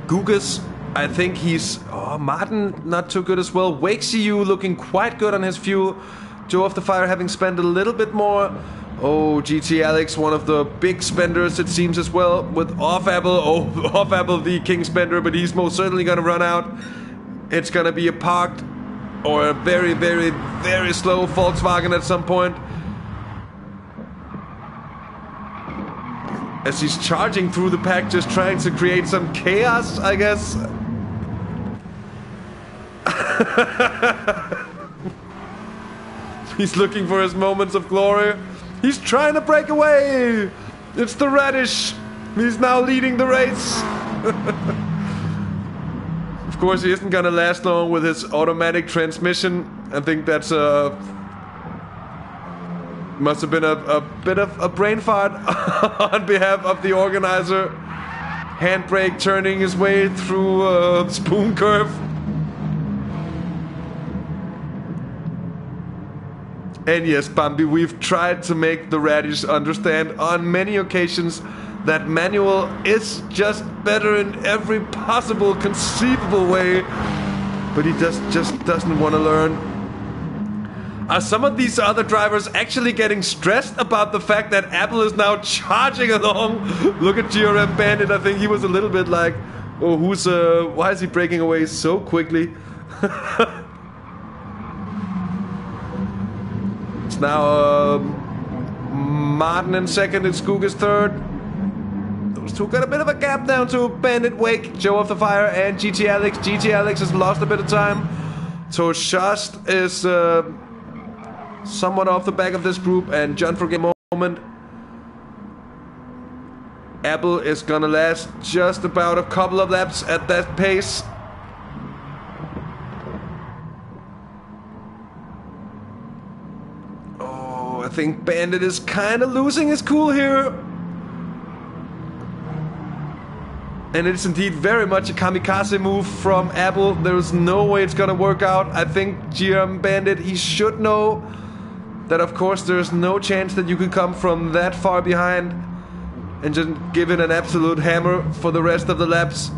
Gugas, I think he's... oh, Martin not too good as well. WakeCU looking quite good on his fuel. Joe of the Fire having spent a little bit more... oh, GT Alex, one of the big spenders, it seems, as well, with Off-Apple. Oh, Off-Apple, the king spender, but he's most certainly going to run out. It's going to be a parked or a very, very, very slow Volkswagen at some point. As he's charging through the pack, just trying to create some chaos, I guess. He's looking for his moments of glory. He's trying to break away. It's the Radish He's now leading the race. Of course, he isn't gonna last long with his automatic transmission. I think that's must have been a bit of a brain fart on behalf of the organizer. Handbrake turning his way through a spoon curve. And yes, Bambi, we've tried to make the Radish understand on many occasions that manual is just better in every possible conceivable way, but he just doesn't want to learn. Are some of these other drivers actually getting stressed about the fact that Apple is now charging along? Look at GRM Bandit. I think he was a little bit like, oh, why is he breaking away so quickly? It's now Martin in second, it's Gugas third. Those two got a bit of a gap down to Bandit, Wake, Joe of the Fire, and GT Alex. GT Alex has lost a bit of time. So Shast is somewhat off the back of this group, and John for a moment. Apple is gonna last just about a couple of laps at that pace. Oh, I think Bandit is kind of losing his cool here. And it's indeed very much a kamikaze move from Apple. There's no way it's gonna work out. I think GM Bandit, he should know that of course there's no chance that you could come from that far behind and just give it an absolute hammer for the rest of the laps.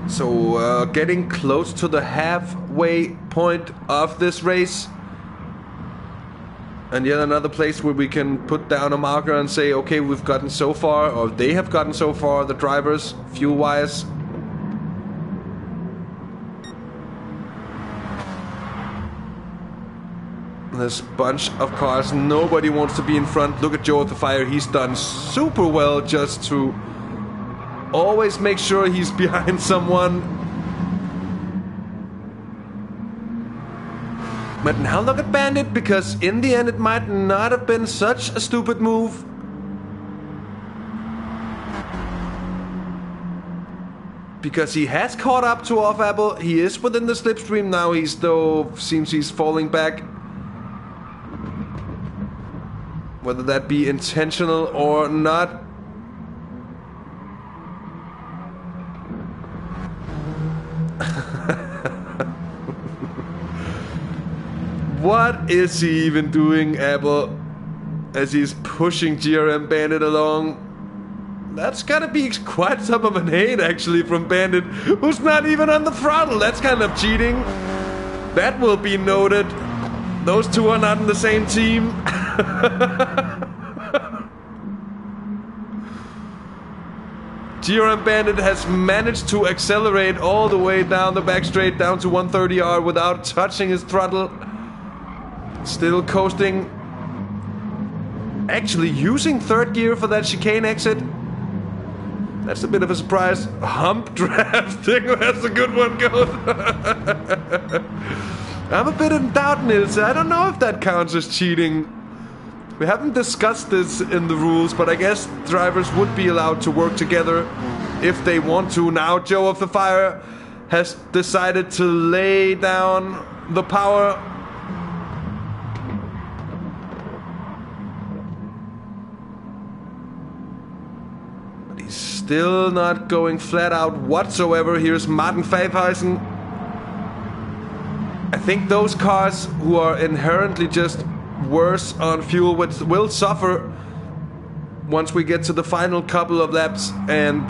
So getting close to the halfway point of this race, and yet another place where we can put down a marker and say, okay, we've gotten so far, or they have gotten so far, the drivers, fuel wise. This bunch of cars, nobody wants to be in front. Look at Joe of the Fire, he's done super well just to always make sure he's behind someone. But now look at Bandit, because in the end it might not have been such a stupid move. Because he has caught up to Off Apple, he is within the slipstream now, seems he's falling back. Whether that be intentional or not. What is he even doing, Apple, as he's pushing GRM Bandit along? That's gotta be quite some of an hate, actually, from Bandit, who's not even on the throttle. That's kind of cheating. That will be noted. Those two are not in the same team. GRM Bandit has managed to accelerate all the way down the back straight, down to 130R without touching his throttle. Still coasting. Actually using third gear for that chicane exit. That's a bit of a surprise. Hump drafting, that's a good one, goes. I'm a bit in doubt, Nils. I don't know if that counts as cheating. We haven't discussed this in the rules, but I guess drivers would be allowed to work together if they want to. Now Joe of the Fire has decided to lay down the power. But he's still not going flat out whatsoever. Here's Martin Pfeifheisen. I think those cars who are inherently just worse on fuel will suffer once we get to the final couple of laps, and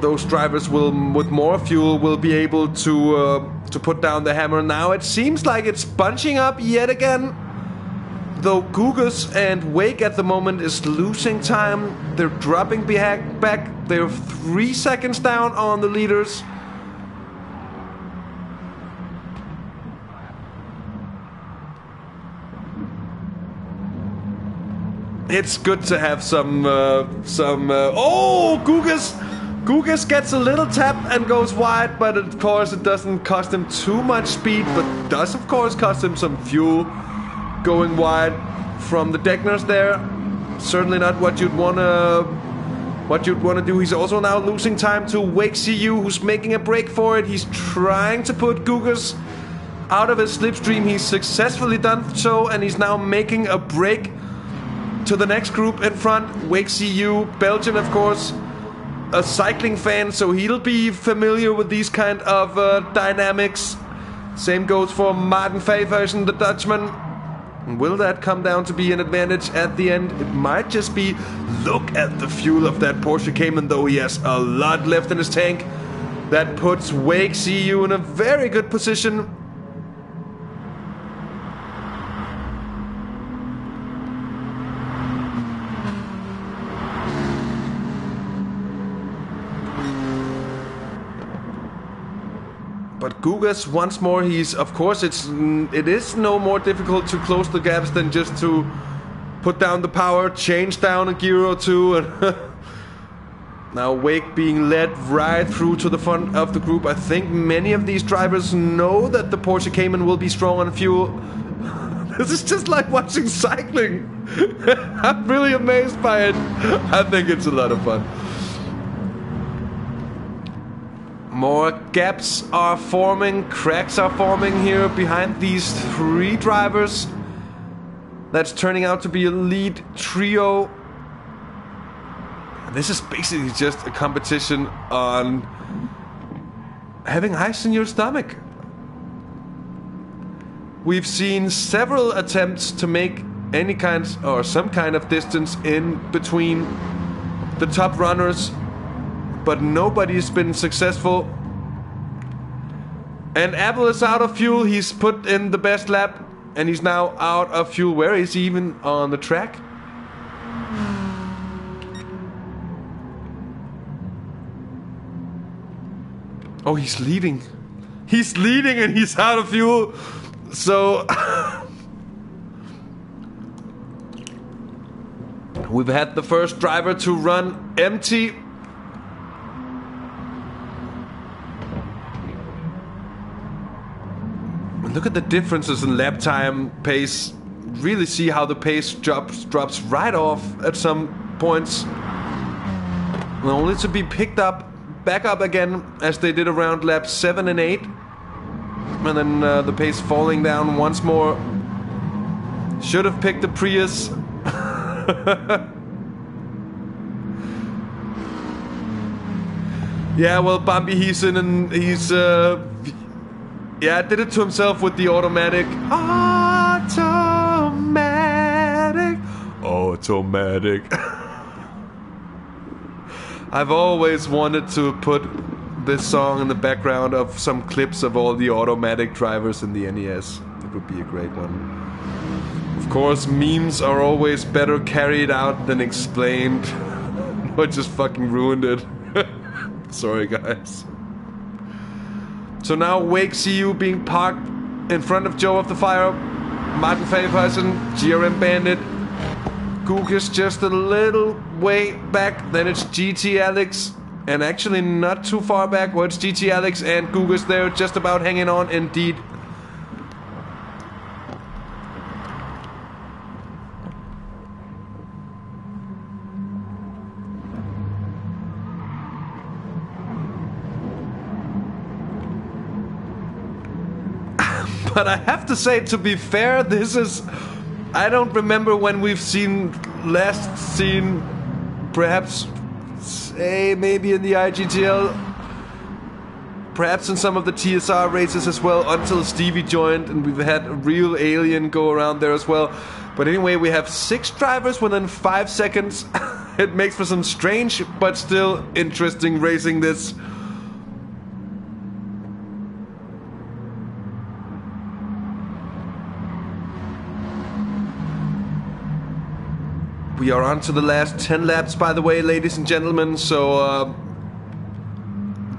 those drivers will, with more fuel, will be able to put down the hammer. Now it seems like it's bunching up yet again, though Gugas and Wake at the moment is losing time. They're dropping back. They're 3 seconds down on the leaders. It's good to have some. Oh, Gugas Gugas gets a little tap and goes wide, but of course it doesn't cost him too much speed, but does of course cost him some fuel going wide from the Deckners there. Certainly not what you'd wanna do. He's also now losing time to Wake CU, who's making a break for it. He's trying to put Gugas out of his slipstream. He's successfully done so, and he's now making a break to the next group in front. Wake CU, Belgian of course, a cycling fan, so he'll be familiar with these kind of dynamics. Same goes for Martin Favhersen, the Dutchman. Will that come down to be an advantage at the end? It might just be. Look at the fuel of that Porsche Cayman, though. He has a lot left in his tank. That puts Wake CU in a very good position. But Gugas, once more, he's, of course, it is no more difficult to close the gaps than just to put down the power, change down a gear or two, and now Wake being led right through to the front of the group. I think many of these drivers know that the Porsche Cayman will be strong on fuel. This is just like watching cycling. I'm really amazed by it. I think it's a lot of fun. More gaps are forming, cracks are forming here behind these three drivers. That's turning out to be a lead trio. This is basically just a competition on having ice in your stomach. We've seen several attempts to make any kind or some kind of distance in between the top runners, but nobody's been successful. And Apple is out of fuel. He's put in the best lap, and he's now out of fuel. Where is he even on the track? Oh, he's leading. He's leading and he's out of fuel. So we've had the first driver to run empty. Look at the differences in lap time, pace. Really see how the pace drops right off at some points, only to be picked up back up again as they did around laps 7 and 8, and then the pace falling down once more. Should have picked the Prius. Yeah, well, Bambi, he's in and he's yeah, did it to himself with the automatic. Automatic. I've always wanted to put this song in the background of some clips of all the automatic drivers in the NES. It would be a great one. Of course, memes are always better carried out than explained. I just fucking ruined it. Sorry, guys. So now Wake CU being parked in front of Joe of the Fire, Martin Favhersen, GRM Bandit, Gugas just a little way back, then it's GT Alex, and actually not too far back, well, it's GT Alex and Gugas there just about hanging on indeed. But I have to say, to be fair, this is... I don't remember when we've last seen, perhaps, say, maybe in the IGTL, perhaps in some of the TSR races as well, until Stevie joined, and we've had a real alien go around there as well. But anyway, we have 6 drivers within 5 seconds. It makes for some strange, but still interesting racing this. We are on to the last 10 laps, by the way, ladies and gentlemen, so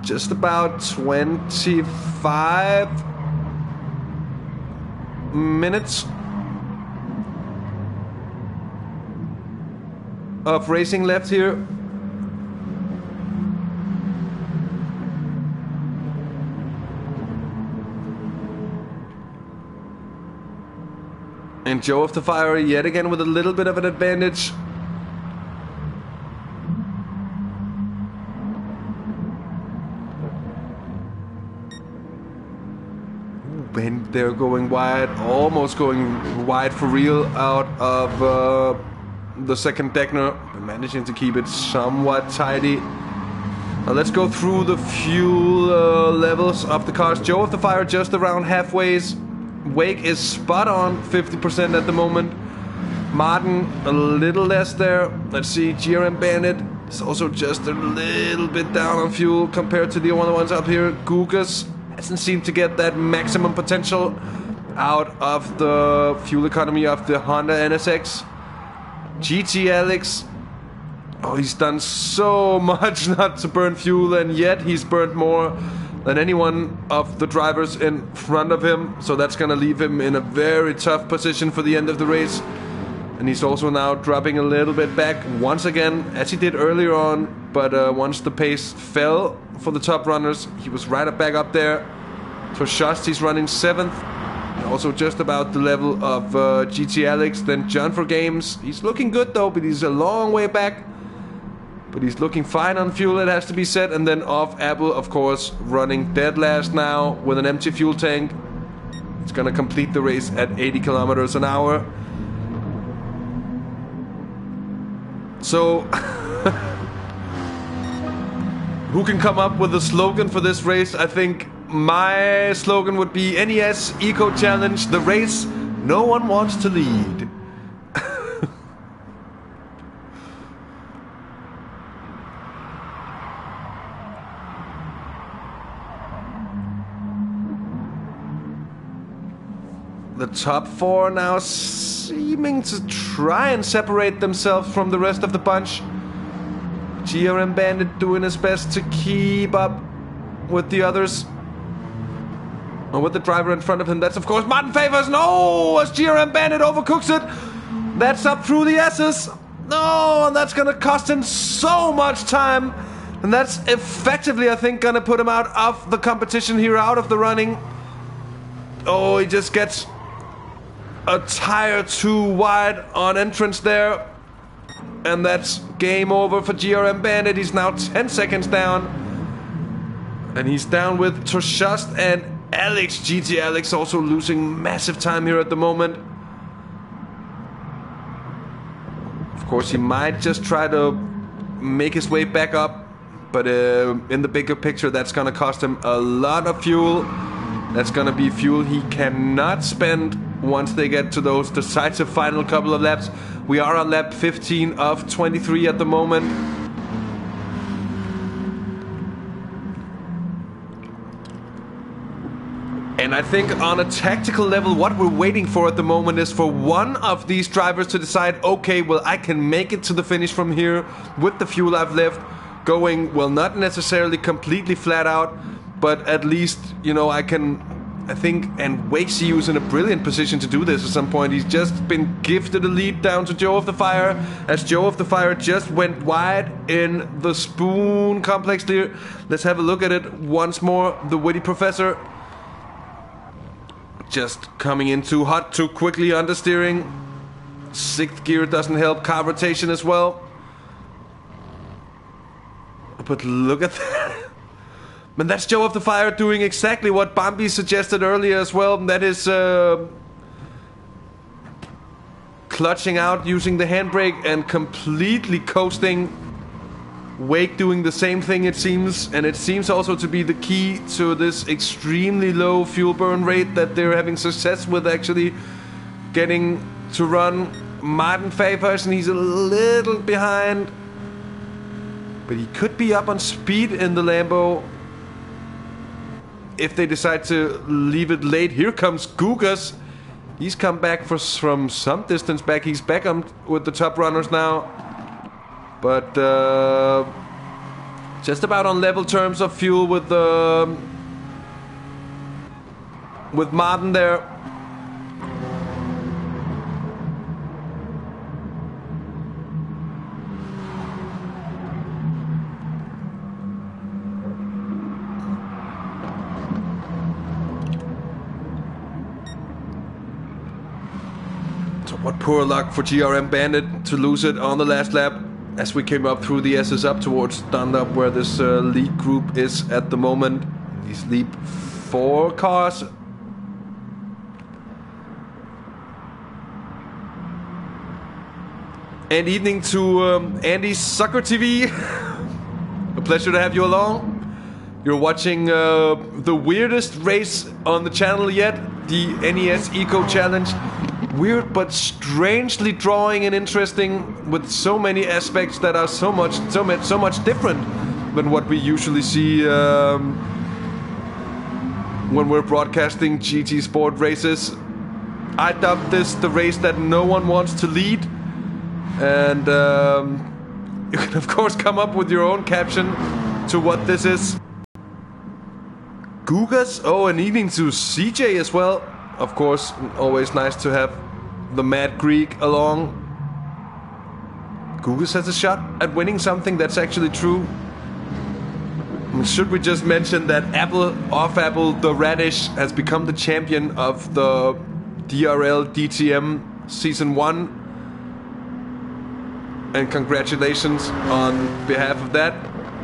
just about 25 minutes of racing left here. And Joe of the Fire yet again with a little bit of an advantage. And they're going wide, almost going wide for real out of the second Deckner. But managing to keep it somewhat tidy. Now let's go through the fuel levels of the cars. Joe of the Fire just around halfways. Wake is spot on, 50% at the moment. Martin a little less there. Let's see, GRM Bandit is also just a little bit down on fuel compared to the other ones up here. Gugas hasn't seemed to get that maximum potential out of the fuel economy of the Honda NSX. GT Alex, oh, he's done so much not to burn fuel, and yet he's burned more than any one of the drivers in front of him. So that's going to leave him in a very tough position for the end of the race. And he's also now dropping a little bit back once again, as he did earlier on. But once the pace fell for the top runners, he was right back up there. So Shust, he's running 7th. Also just about the level of GT Alex. Then John for Games. He's looking good though, but he's a long way back. But he's looking fine on fuel, it has to be said. And then off Apple, of course, running dead last now with an empty fuel tank. It's gonna complete the race at 80 kilometers an hour. So, who can come up with a slogan for this race? I think my slogan would be NES Eco Challenge, the race no one wants to lead. The top 4 now seeming to try and separate themselves from the rest of the bunch. GRM Bandit doing his best to keep up with the others. And with the driver in front of him, that's of course Martin Favors. No, as GRM Bandit overcooks it. That's up through the S's. No, and that's gonna cost him so much time. And that's effectively, I think, gonna put him out of the competition here, out of the running. Oh, he just gets a tire too wide on entrance there. And that's game over for GRM Bandit. He's now 10 seconds down. And he's down with Toshust and Alex. GT Alex also losing massive time here at the moment. Of course, he might just try to make his way back up. But in the bigger picture, that's gonna cost him a lot of fuel. That's gonna be fuel he cannot spend once they get to those decisive final couple of laps. We are on lap 15 of 23 at the moment. And I think on a tactical level, what we're waiting for at the moment is for one of these drivers to decide, okay, well, I can make it to the finish from here with the fuel I've left, going, well, not necessarily completely flat out, but at least, you know, I think, and Wake's in a brilliant position to do this at some point. He's just been gifted a lead down to Joe of the Fire, as Joe of the Fire just went wide in the Spoon complex there. Let's have a look at it once more. The Witty Professor just coming in too hot, too quickly, understeering. 6th gear doesn't help, car rotation as well. But look at that. And that's Joe of the Fire doing exactly what Bambi suggested earlier as well. That is clutching out, using the handbrake and completely coasting. Wake doing the same thing, it seems. And it seems also to be the key to this extremely low fuel burn rate that they're having success with, actually getting to run. Martin Favors, and he's a little behind. But he could be up on speed in the Lambo if they decide to leave it late. Here comes Gugas. He's come back from some distance back. He's back on with the top runners now. But just about on level terms of fuel with Martin there. What poor luck for GRM Bandit to lose it on the last lap as we came up through the S's up towards Dunlop, where this lead group is at the moment. These lead 4 cars. And evening to Andy's Soccer TV. A pleasure to have you along. You're watching the weirdest race on the channel yet, the NES Eco Challenge. Weird but strangely drawing and interesting, with so many aspects that are so much different than what we usually see when we're broadcasting GT Sport races. I dubbed this the race that no one wants to lead, and you can of course come up with your own caption to what this is. Gugas, oh, and evening to CJ as well. Of course, always nice to have the Mad Greek along. Gugas has a shot at winning something that's actually true. Should we just mention that Apple, the Radish, has become the champion of the DRL DTM Season 1. And congratulations on behalf of that.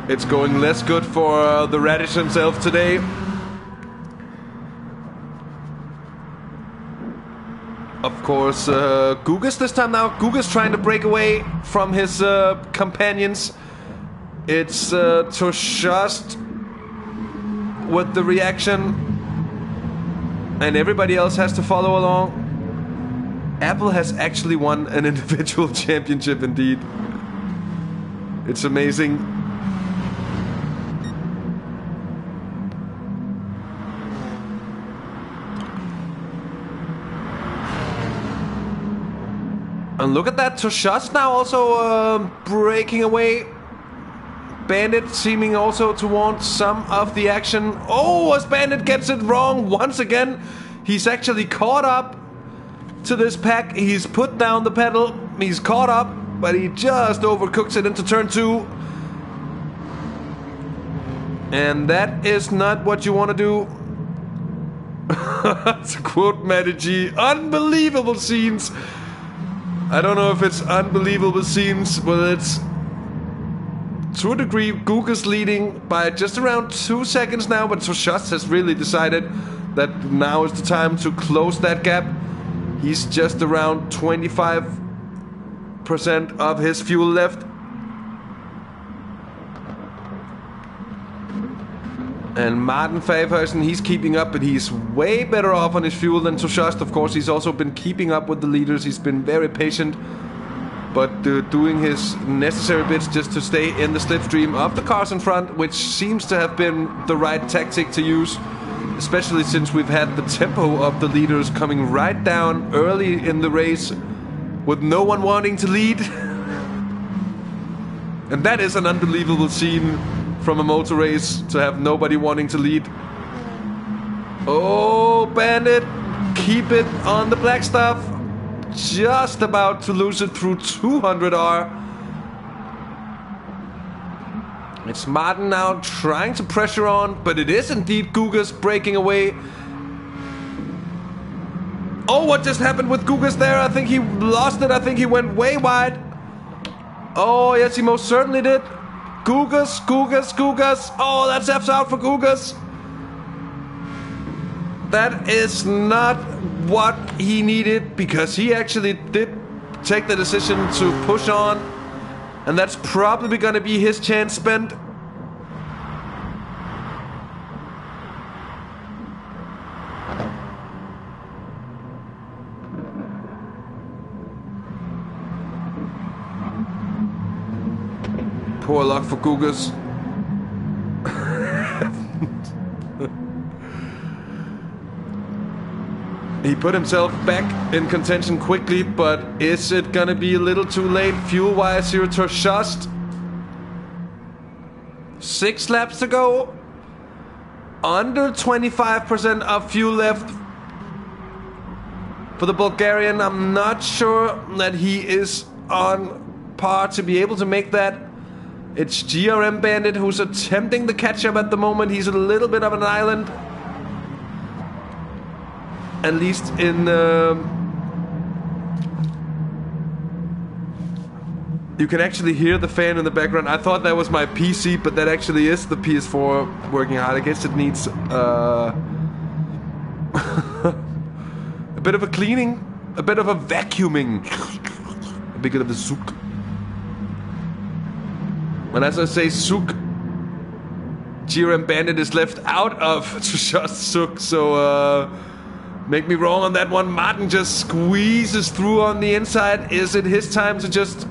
It's going less good for the Radish himself today. Of course, Gugas this time now. Gugas trying to break away from his companions. It's Toshast with the reaction, and everybody else has to follow along. Apple has actually won an individual championship indeed. It's amazing. And look at that, Toshas now also breaking away. Bandit seeming also to want some of the action. Oh, as Bandit gets it wrong once again. He's actually caught up to this pack. He's put down the pedal. He's caught up, but he just overcooks it into turn 2. And that is not what you want to do. To quote Matty G, unbelievable scenes. I don't know if it's unbelievable scenes, but it's to a degree. Gugas leading by just around 2 seconds now, but Toshas has really decided that now is the time to close that gap. He's just around 25% of his fuel left. And Martin Favhersen, he's keeping up, but he's way better off on his fuel than Toshast. Of course, he's also been keeping up with the leaders. He's been very patient, but doing his necessary bits just to stay in the slipstream of the cars in front, which seems to have been the right tactic to use, especially since we've had the tempo of the leaders coming right down early in the race with no one wanting to lead. And that is an unbelievable scene from a motor race, to have nobody wanting to lead. Oh, Bandit, keep it on the black stuff. Just about to lose it through 200R. It's Martin now trying to pressure on, but it is indeed Gugas breaking away. Oh, what just happened with Gugas there? I think he lost it. I think he went way wide. Oh, yes, he most certainly did. Gugas. Oh, that's F's out for Gugas. That is not what he needed, because he actually did take the decision to push on. And that's probably going to be his chance spent. Poor luck for Gugas. He put himself back in contention quickly, but is it gonna be a little too late fuel-wise here to Shust? 6 laps to go. Under 25% of fuel left for the Bulgarian. I'm not sure that he is on par to be able to make that. It's GRM Bandit who's attempting the catch-up at the moment. He's a little bit of an island. At least in You can actually hear the fan in the background. I thought that was my PC, but that actually is the PS4 working hard. I guess it needs a bit of a cleaning, a bit of a vacuuming, a bit of a zook. And as I say zook, GRM Bandit is left out of just zook, so make me wrong on that one. Martin just squeezes through on the inside. Is it his time to just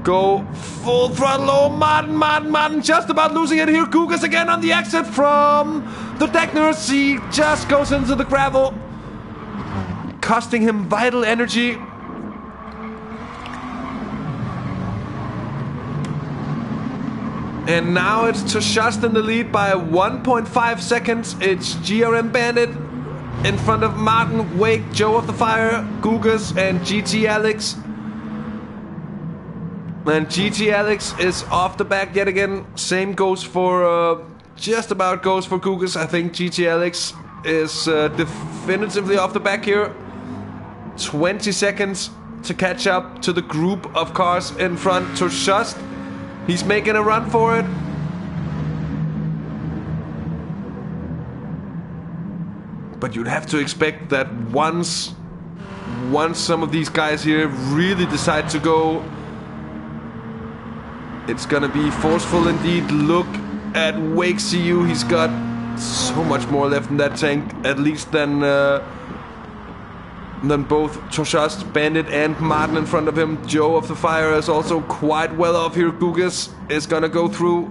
go full throttle? Oh, Martin just about losing it here. Gugas again on the exit from the Deckners. He just goes into the gravel, costing him vital energy. And now it's Toshast in the lead by 1.5 seconds. It's GRM Bandit in front of Martin, Wake, Joe of the Fire, Gugas, and GT Alex. And GT Alex is off the back yet again. Same goes for, just about goes for Gugas. I think GT Alex is definitively off the back here. 20 seconds to catch up to the group of cars in front. Toshast, he's making a run for it. But you'd have to expect that once some of these guys here really decide to go, it's gonna be forceful indeed. Look at Wake CU. He's got so much more left in that tank, at least than both Toshast, Bandit, and Martin in front of him. Joe of the Fire is also quite well off here. Gugas is gonna go through.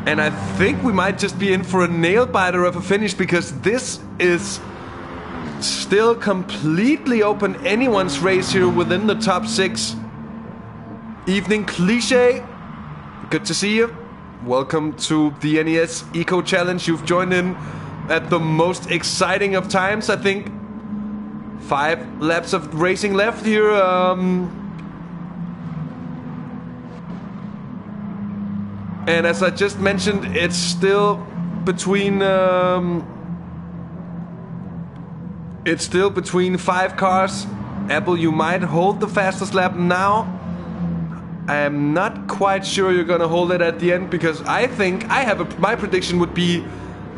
And I think we might just be in for a nail-biter of a finish, because this is still completely open. Anyone's race here within the top 6. Evening Cliche, good to see you. Welcome to the NES Eco Challenge. You've joined in at the most exciting of times. I think 5 laps of racing left here. And as I just mentioned, it's still between 5 cars. Apple, you might hold the fastest lap now. I am not quite sure you're gonna hold it at the end, because I think my prediction would be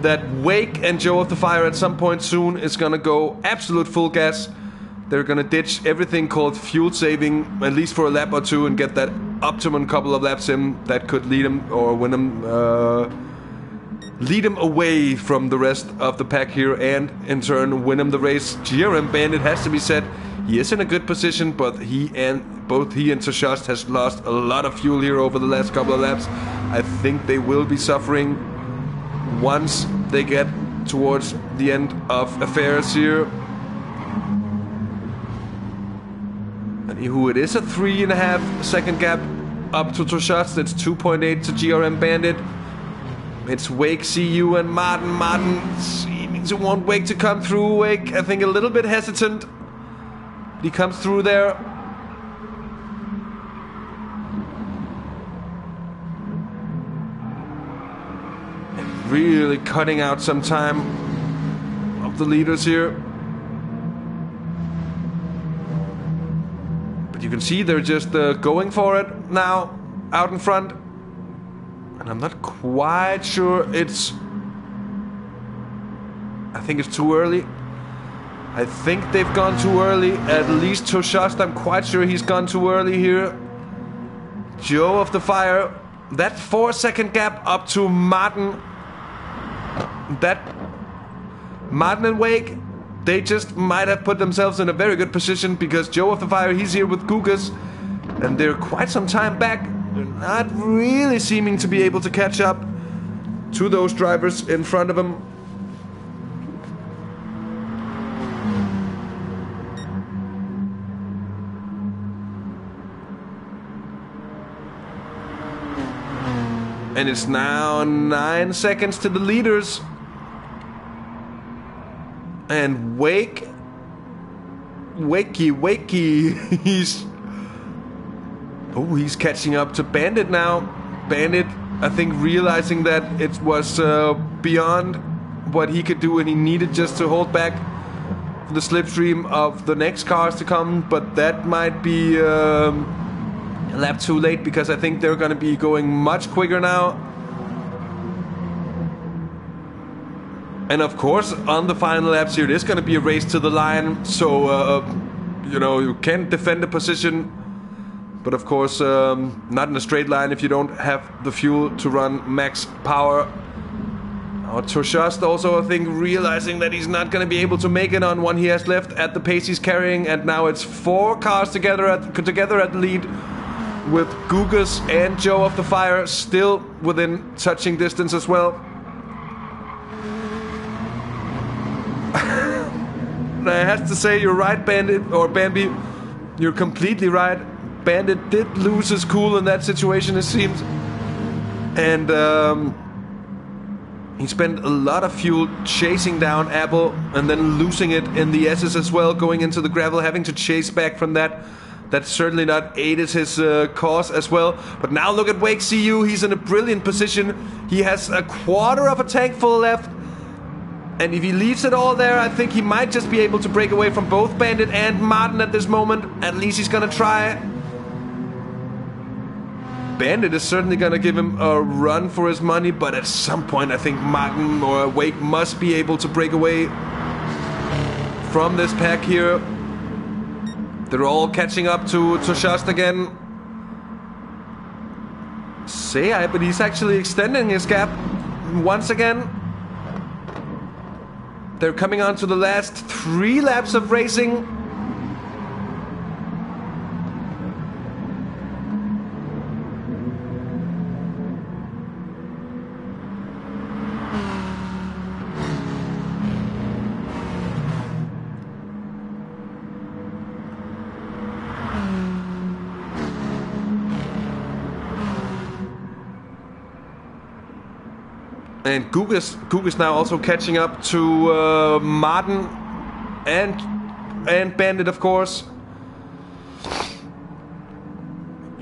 that Wake and Joe of the Fire at some point soon is gonna go absolute full gas. They're gonna ditch everything called fuel saving, at least for a lap or two, and get that optimum couple of laps in that could lead him or win him, lead him away from the rest of the pack here, and in turn win him the race. GRM Bandit has to be said. He is in a good position, but both he and Toshast has lost a lot of fuel here over the last couple of laps. I think they will be suffering once they get towards the end of affairs here. And who it is a 3.5 second gap up to Toshast. It's 2.8 to GRM Bandit. It's Wake, CU, and Martin. Martin seeming to want Wake to come through. Wake, I think, a little bit hesitant. He comes through there. And really cutting out some time of the leaders here. But you can see they're just going for it now, out in front. And I'm not quite sure I think it's too early. I think they've gone too early. At least Toshast, I'm quite sure he's gone too early here. Joe of the Fire, that 4 second gap up to Martin. That Martin and Wake, they just might have put themselves in a very good position, because Joe of the Fire, he's here with Gugas, and they're quite some time back. They're not really seeming to be able to catch up to those drivers in front of them. And it's now 9 seconds to the leaders. And Wakey, Oh, he's catching up to Bandit now. Bandit, I think, realizing that it was beyond what he could do, and he needed just to hold back the slipstream of the next cars to come. But that might be a lap too late, because I think they're going to be going much quicker now. And of course, on the final laps here, it is going to be a race to the line. So, you know, you can defend the position. But of course, not in a straight line if you don't have the fuel to run max power. Now, Toshast also, I think, realizing that he's not going to be able to make it on one he has left at the pace he's carrying. And now it's 4 cars together at the lead, with Gugas and Joe of the Fire still within touching distance as well. I have to say, you're right, Bandit, or Bambi. You're completely right. Bandit did lose his cool in that situation, it seems. And he spent a lot of fuel chasing down Apple and then losing it in the S's as well, going into the gravel, having to chase back from that. That certainly not aided his cause as well. But now look at Wake CU. He's in a brilliant position. He has a quarter of a tank full left. And if he leaves it all there, I think he might just be able to break away from both Bandit and Martin at this moment. At least he's gonna try. Bandit is certainly gonna give him a run for his money, but at some point I think Martin or Wake must be able to break away from this pack here. They're all catching up to Toshast again. But he's actually extending his gap once again. They're coming on to the last 3 laps of racing. And Gugas now also catching up to Martin and Bandit, of course.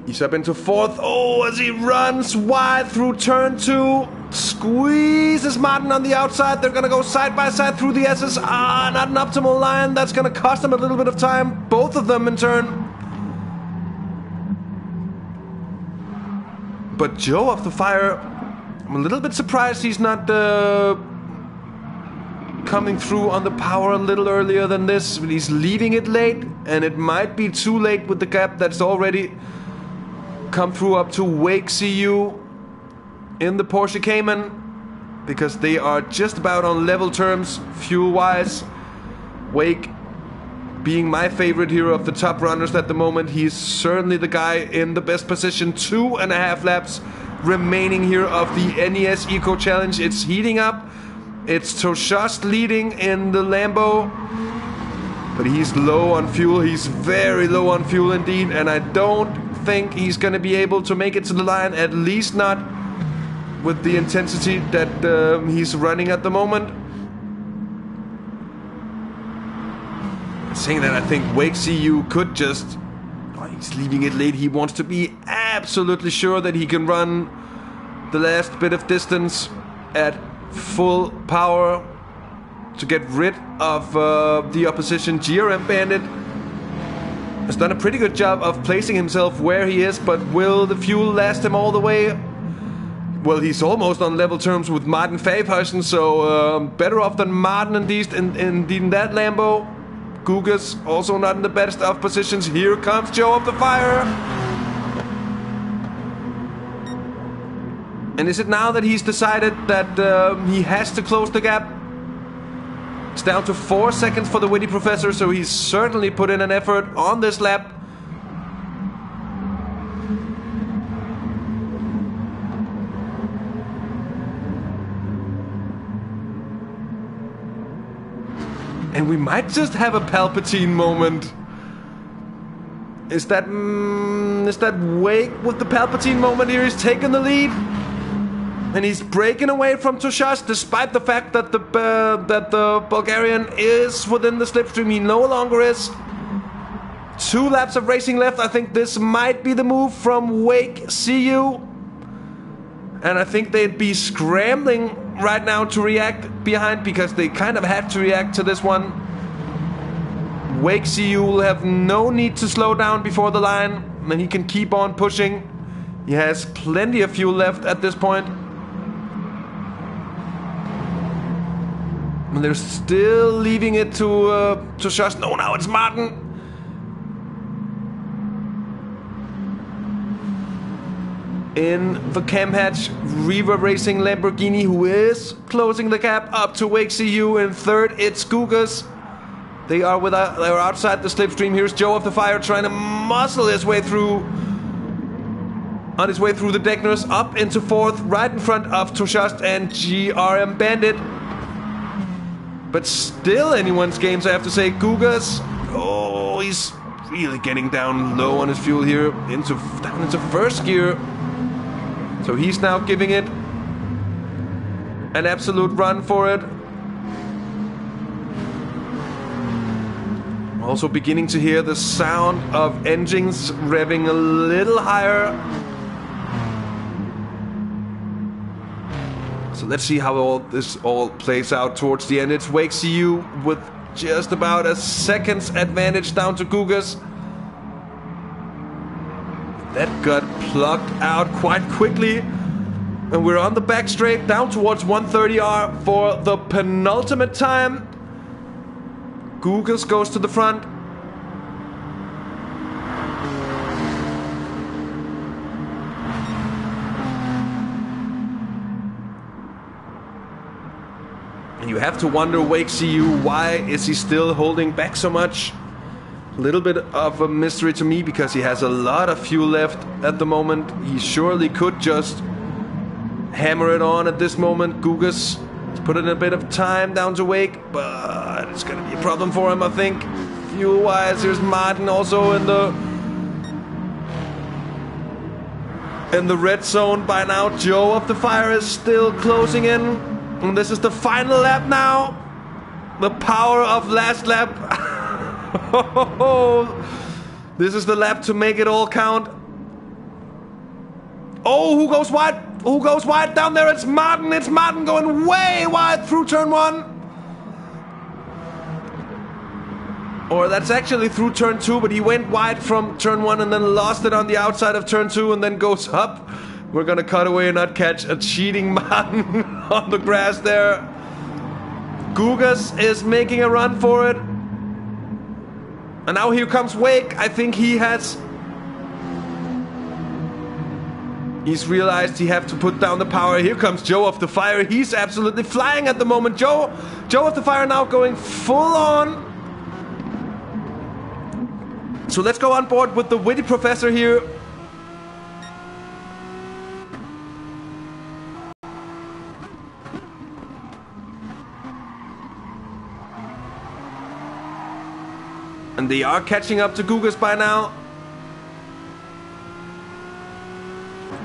He's up into 4th. Oh, as he runs wide through turn 2. Squeezes Martin on the outside. They're going to go side by side through the S's. Not an optimal line. That's going to cost them a little bit of time. Both of them in turn. But Joe of the Fire, I'm a little bit surprised he's not coming through on the power a little earlier than this. He's leaving it late, and it might be too late with the gap that's already come through up to Wake CU in the Porsche Cayman, because they are just about on level terms fuel-wise. Wake being my favorite here of the top runners at the moment. He's certainly the guy in the best position. 2.5 laps remaining here of the NES Eco Challenge. It's heating up. It's Toshast leading in the Lambo, but he's low on fuel. He's very low on fuel indeed, and I don't think he's going to be able to make it to the line, at least not with the intensity that he's running at the moment. Saying that, I think Wake CU could just... he's leaving it late. He wants to be absolutely sure that he can run the last bit of distance at full power to get rid of the opposition. GRM Bandit has done a pretty good job of placing himself where he is, but will the fuel last him all the way? Well, he's almost on level terms with Martin Favhuisen, so better off than Martin indeed in that Lambo. Gugas also not in the best of positions. Here comes Joe of the Fire. And is it now that he's decided that he has to close the gap? It's down to 4 seconds for the Witty Professor, so he's certainly put in an effort on this lap. And we might just have a Palpatine moment. Is that Wake with the Palpatine moment here? He's taking the lead. And he's breaking away from Toshast, despite the fact that the Bulgarian is within the slipstream. He no longer is. 2 laps of racing left. I think this might be the move from Wake CU. And I think they'd be scrambling right now to react behind, because they kind of had to react to this one. Wake CU will have no need to slow down before the line, and he can keep on pushing. He has plenty of fuel left at this point. And they're still leaving it to Josh. No, now it's Martin. In the cam hatch, Riva Racing Lamborghini, who is closing the gap up to Wake CU. In third, it's Gugas. They're outside the slipstream. Here's Joe of the Fire trying to muscle his way through. On his way through the Deckners, up into fourth, right in front of Toshast and GRM Bandit. But still anyone's game, so I have to say Gugas. Oh, he's really getting down low on his fuel here, down into first gear. So he's now giving it an absolute run for it. Also beginning to hear the sound of engines revving a little higher. So let's see how this all plays out towards the end. It's Wake CU with just about a second's advantage down to Gugas. That got plucked out quite quickly. And we're on the back straight down towards 130R for the penultimate time. Gugas goes to the front. And you have to wonder, Wake CU, why is he still holding back so much? A little bit of a mystery to me, because he has a lot of fuel left at the moment. He surely could just hammer it on at this moment. Gugas has put in a bit of time down to Wake, but it's going to be a problem for him, I think. Fuel-wise, here's Martin also in the red zone by now. Joe of the Fire is still closing in. And this is the final lap now. The power of last lap. This is the lap to make it all count. Oh, who goes wide? Who goes wide down there? It's Martin. It's Martin going way wide through turn 1. Or that's actually through turn 2, but he went wide from turn 1 and then lost it on the outside of turn 2 and then goes up. We're gonna cut away and not catch a cheating Martin on the grass there. Gugas is making a run for it. And now here comes Wake. I think he's realized he have to put down the power. Here comes Joe of the Fire. He's absolutely flying at the moment. Joe of the Fire now going full on. So let's go on board with the witty professor here. And they are catching up to Gugas by now.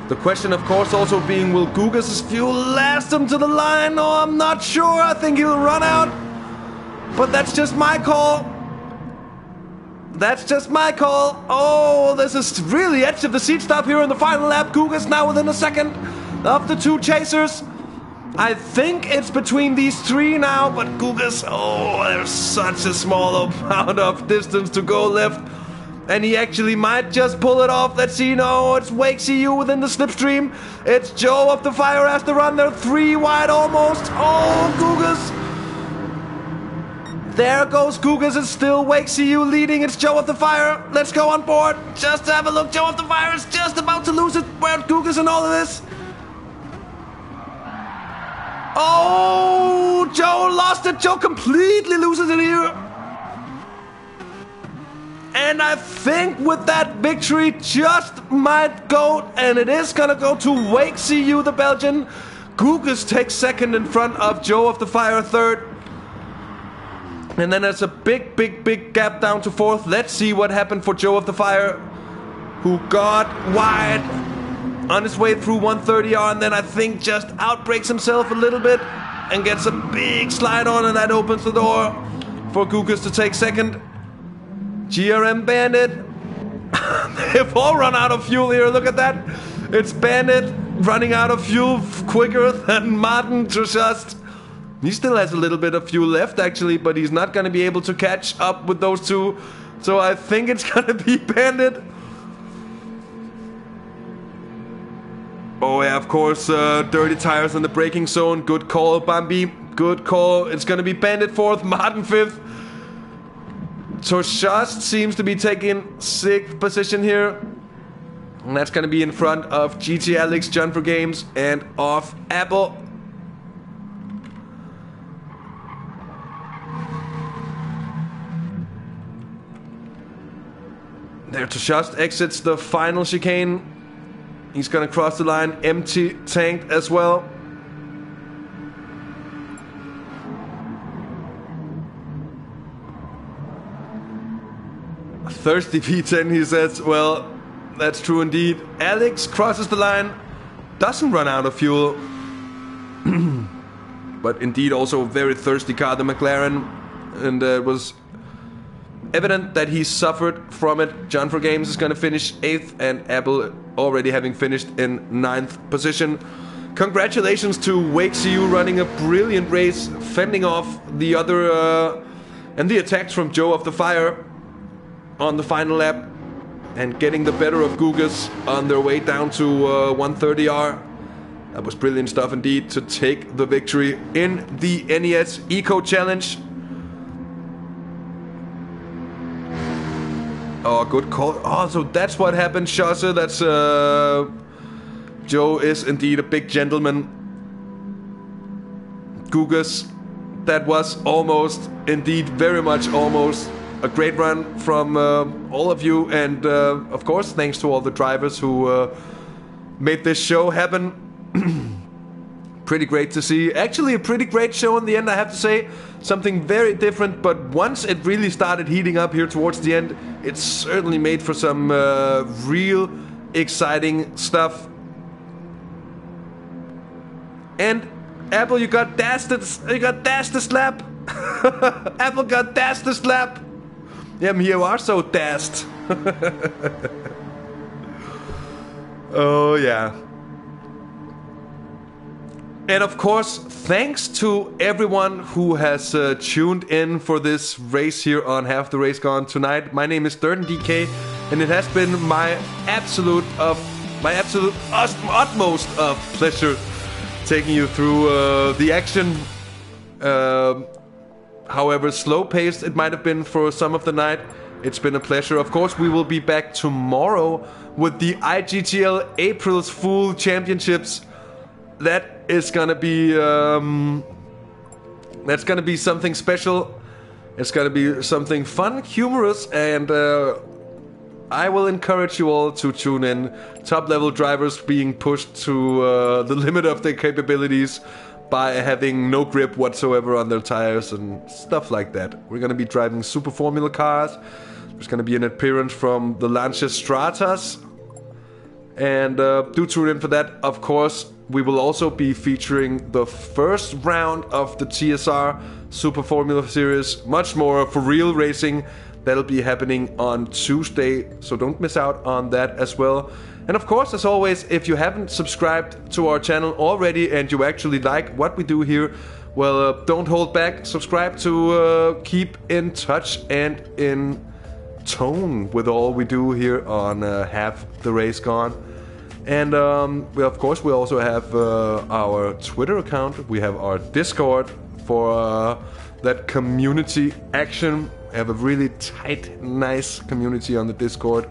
The question, of course, also being, will Gugas' fuel last him to the line? Oh, I'm not sure. I think he'll run out. But that's just my call. That's just my call. Oh, this is really edge of the seat stop here in the final lap. Gugas now within a second of the 2 chasers. I think it's between these 3 now, but Gugas, oh, there's such a small amount of distance to go left. And he actually might just pull it off. Let's see, no, it's Wake CU within the slipstream. It's Joe of the Fire has to run there, 3 wide almost. Oh, Gugas. There goes Gugas, it's still Wake CU leading. It's Joe of the Fire. Let's go on board. Just to have a look, Joe of the Fire is just about to lose it. Where's Gugas in all of this? Oh, Joe lost it. Joe completely loses it here. And I think with that victory just might go, and it is gonna go to Wake CU, the Belgian. Gugas takes second in front of Joe of the Fire third. And then there's a big gap down to fourth. Let's see what happened for Joe of the Fire, who got wide on his way through 130R, and then I think just outbreaks himself a little bit and gets a big slide on, and that opens the door for Gugas to take second. GRM Bandit. They've all run out of fuel here. Look at that. It's Bandit running out of fuel quicker than Martin Truschast. He still has a little bit of fuel left, actually, but he's not going to be able to catch up with those two. So I think it's going to be Bandit. Oh, yeah, of course, dirty tires in the braking zone. Good call, Bambi. Good call. It's going to be Bandit 4th, Martin 5th. Truschast seems to be taking 6th position here. And that's going to be in front of GT Alex, John for Games, and off Apple. There, Truschast exits the final chicane. He's going to cross the line, empty tanked as well. Thirsty V10, he says. Well, that's true indeed. Alex crosses the line, doesn't run out of fuel. But indeed also a very thirsty car, the McLaren. And it was evident that he suffered from it. John for Games is going to finish 8th, and Apple already having finished in 9th position. Congratulations to WakeCU running a brilliant race, fending off the other and the attacks from Joe of the Fire on the final lap, and getting the better of Gugas on their way down to 130R. That was brilliant stuff indeed to take the victory in the NES Eco Challenge. Oh, good call. Oh, so that's what happened, Schosse. That's, Joe is indeed a big gentleman. Gugas, that was almost, indeed, very much almost a great run from all of you. And, of course, thanks to all the drivers who made this show happen. Pretty great to see. Actually, a pretty great show in the end, I have to say. Something very different, but once it really started heating up here towards the end, it certainly made for some real exciting stuff. And Apple, you got dashed the slap. Apple got dashed the slap. Yeah, you are so dashed. Oh yeah. And of course, thanks to everyone who has tuned in for this race here on Half the Race Gone tonight. My name is DirtenDK, and it has been my absolute utmost pleasure taking you through the action. However slow-paced it might have been for some of the night, it's been a pleasure. Of course, we will be back tomorrow with the IGTL April's Fool Championships. That is gonna be that's gonna be something special. It's gonna be something fun, humorous, and I will encourage you all to tune in. Top level drivers being pushed to the limit of their capabilities by having no grip whatsoever on their tires and stuff like that. We're gonna be driving Super Formula cars. There's gonna be an appearance from the Lancia Stratas, and do tune in for that, of course. We will also be featuring the first round of the TSR Super Formula Series. Much more for real racing. That'll be happening on Tuesday, so don't miss out on that as well. And of course, as always, if you haven't subscribed to our channel already and you actually like what we do here, well, don't hold back. Subscribe to keep in touch and in tone with all we do here on Half the Race Gone. And of course, we also have our Twitter account. We have our Discord for that community action. We have a really tight, nice community on the Discord.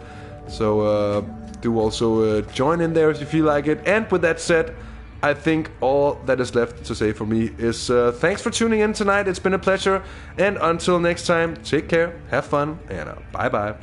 So do also join in there if you feel like it. And with that said, I think all that is left to say for me is thanks for tuning in tonight. It's been a pleasure. And until next time, take care, have fun, and bye-bye.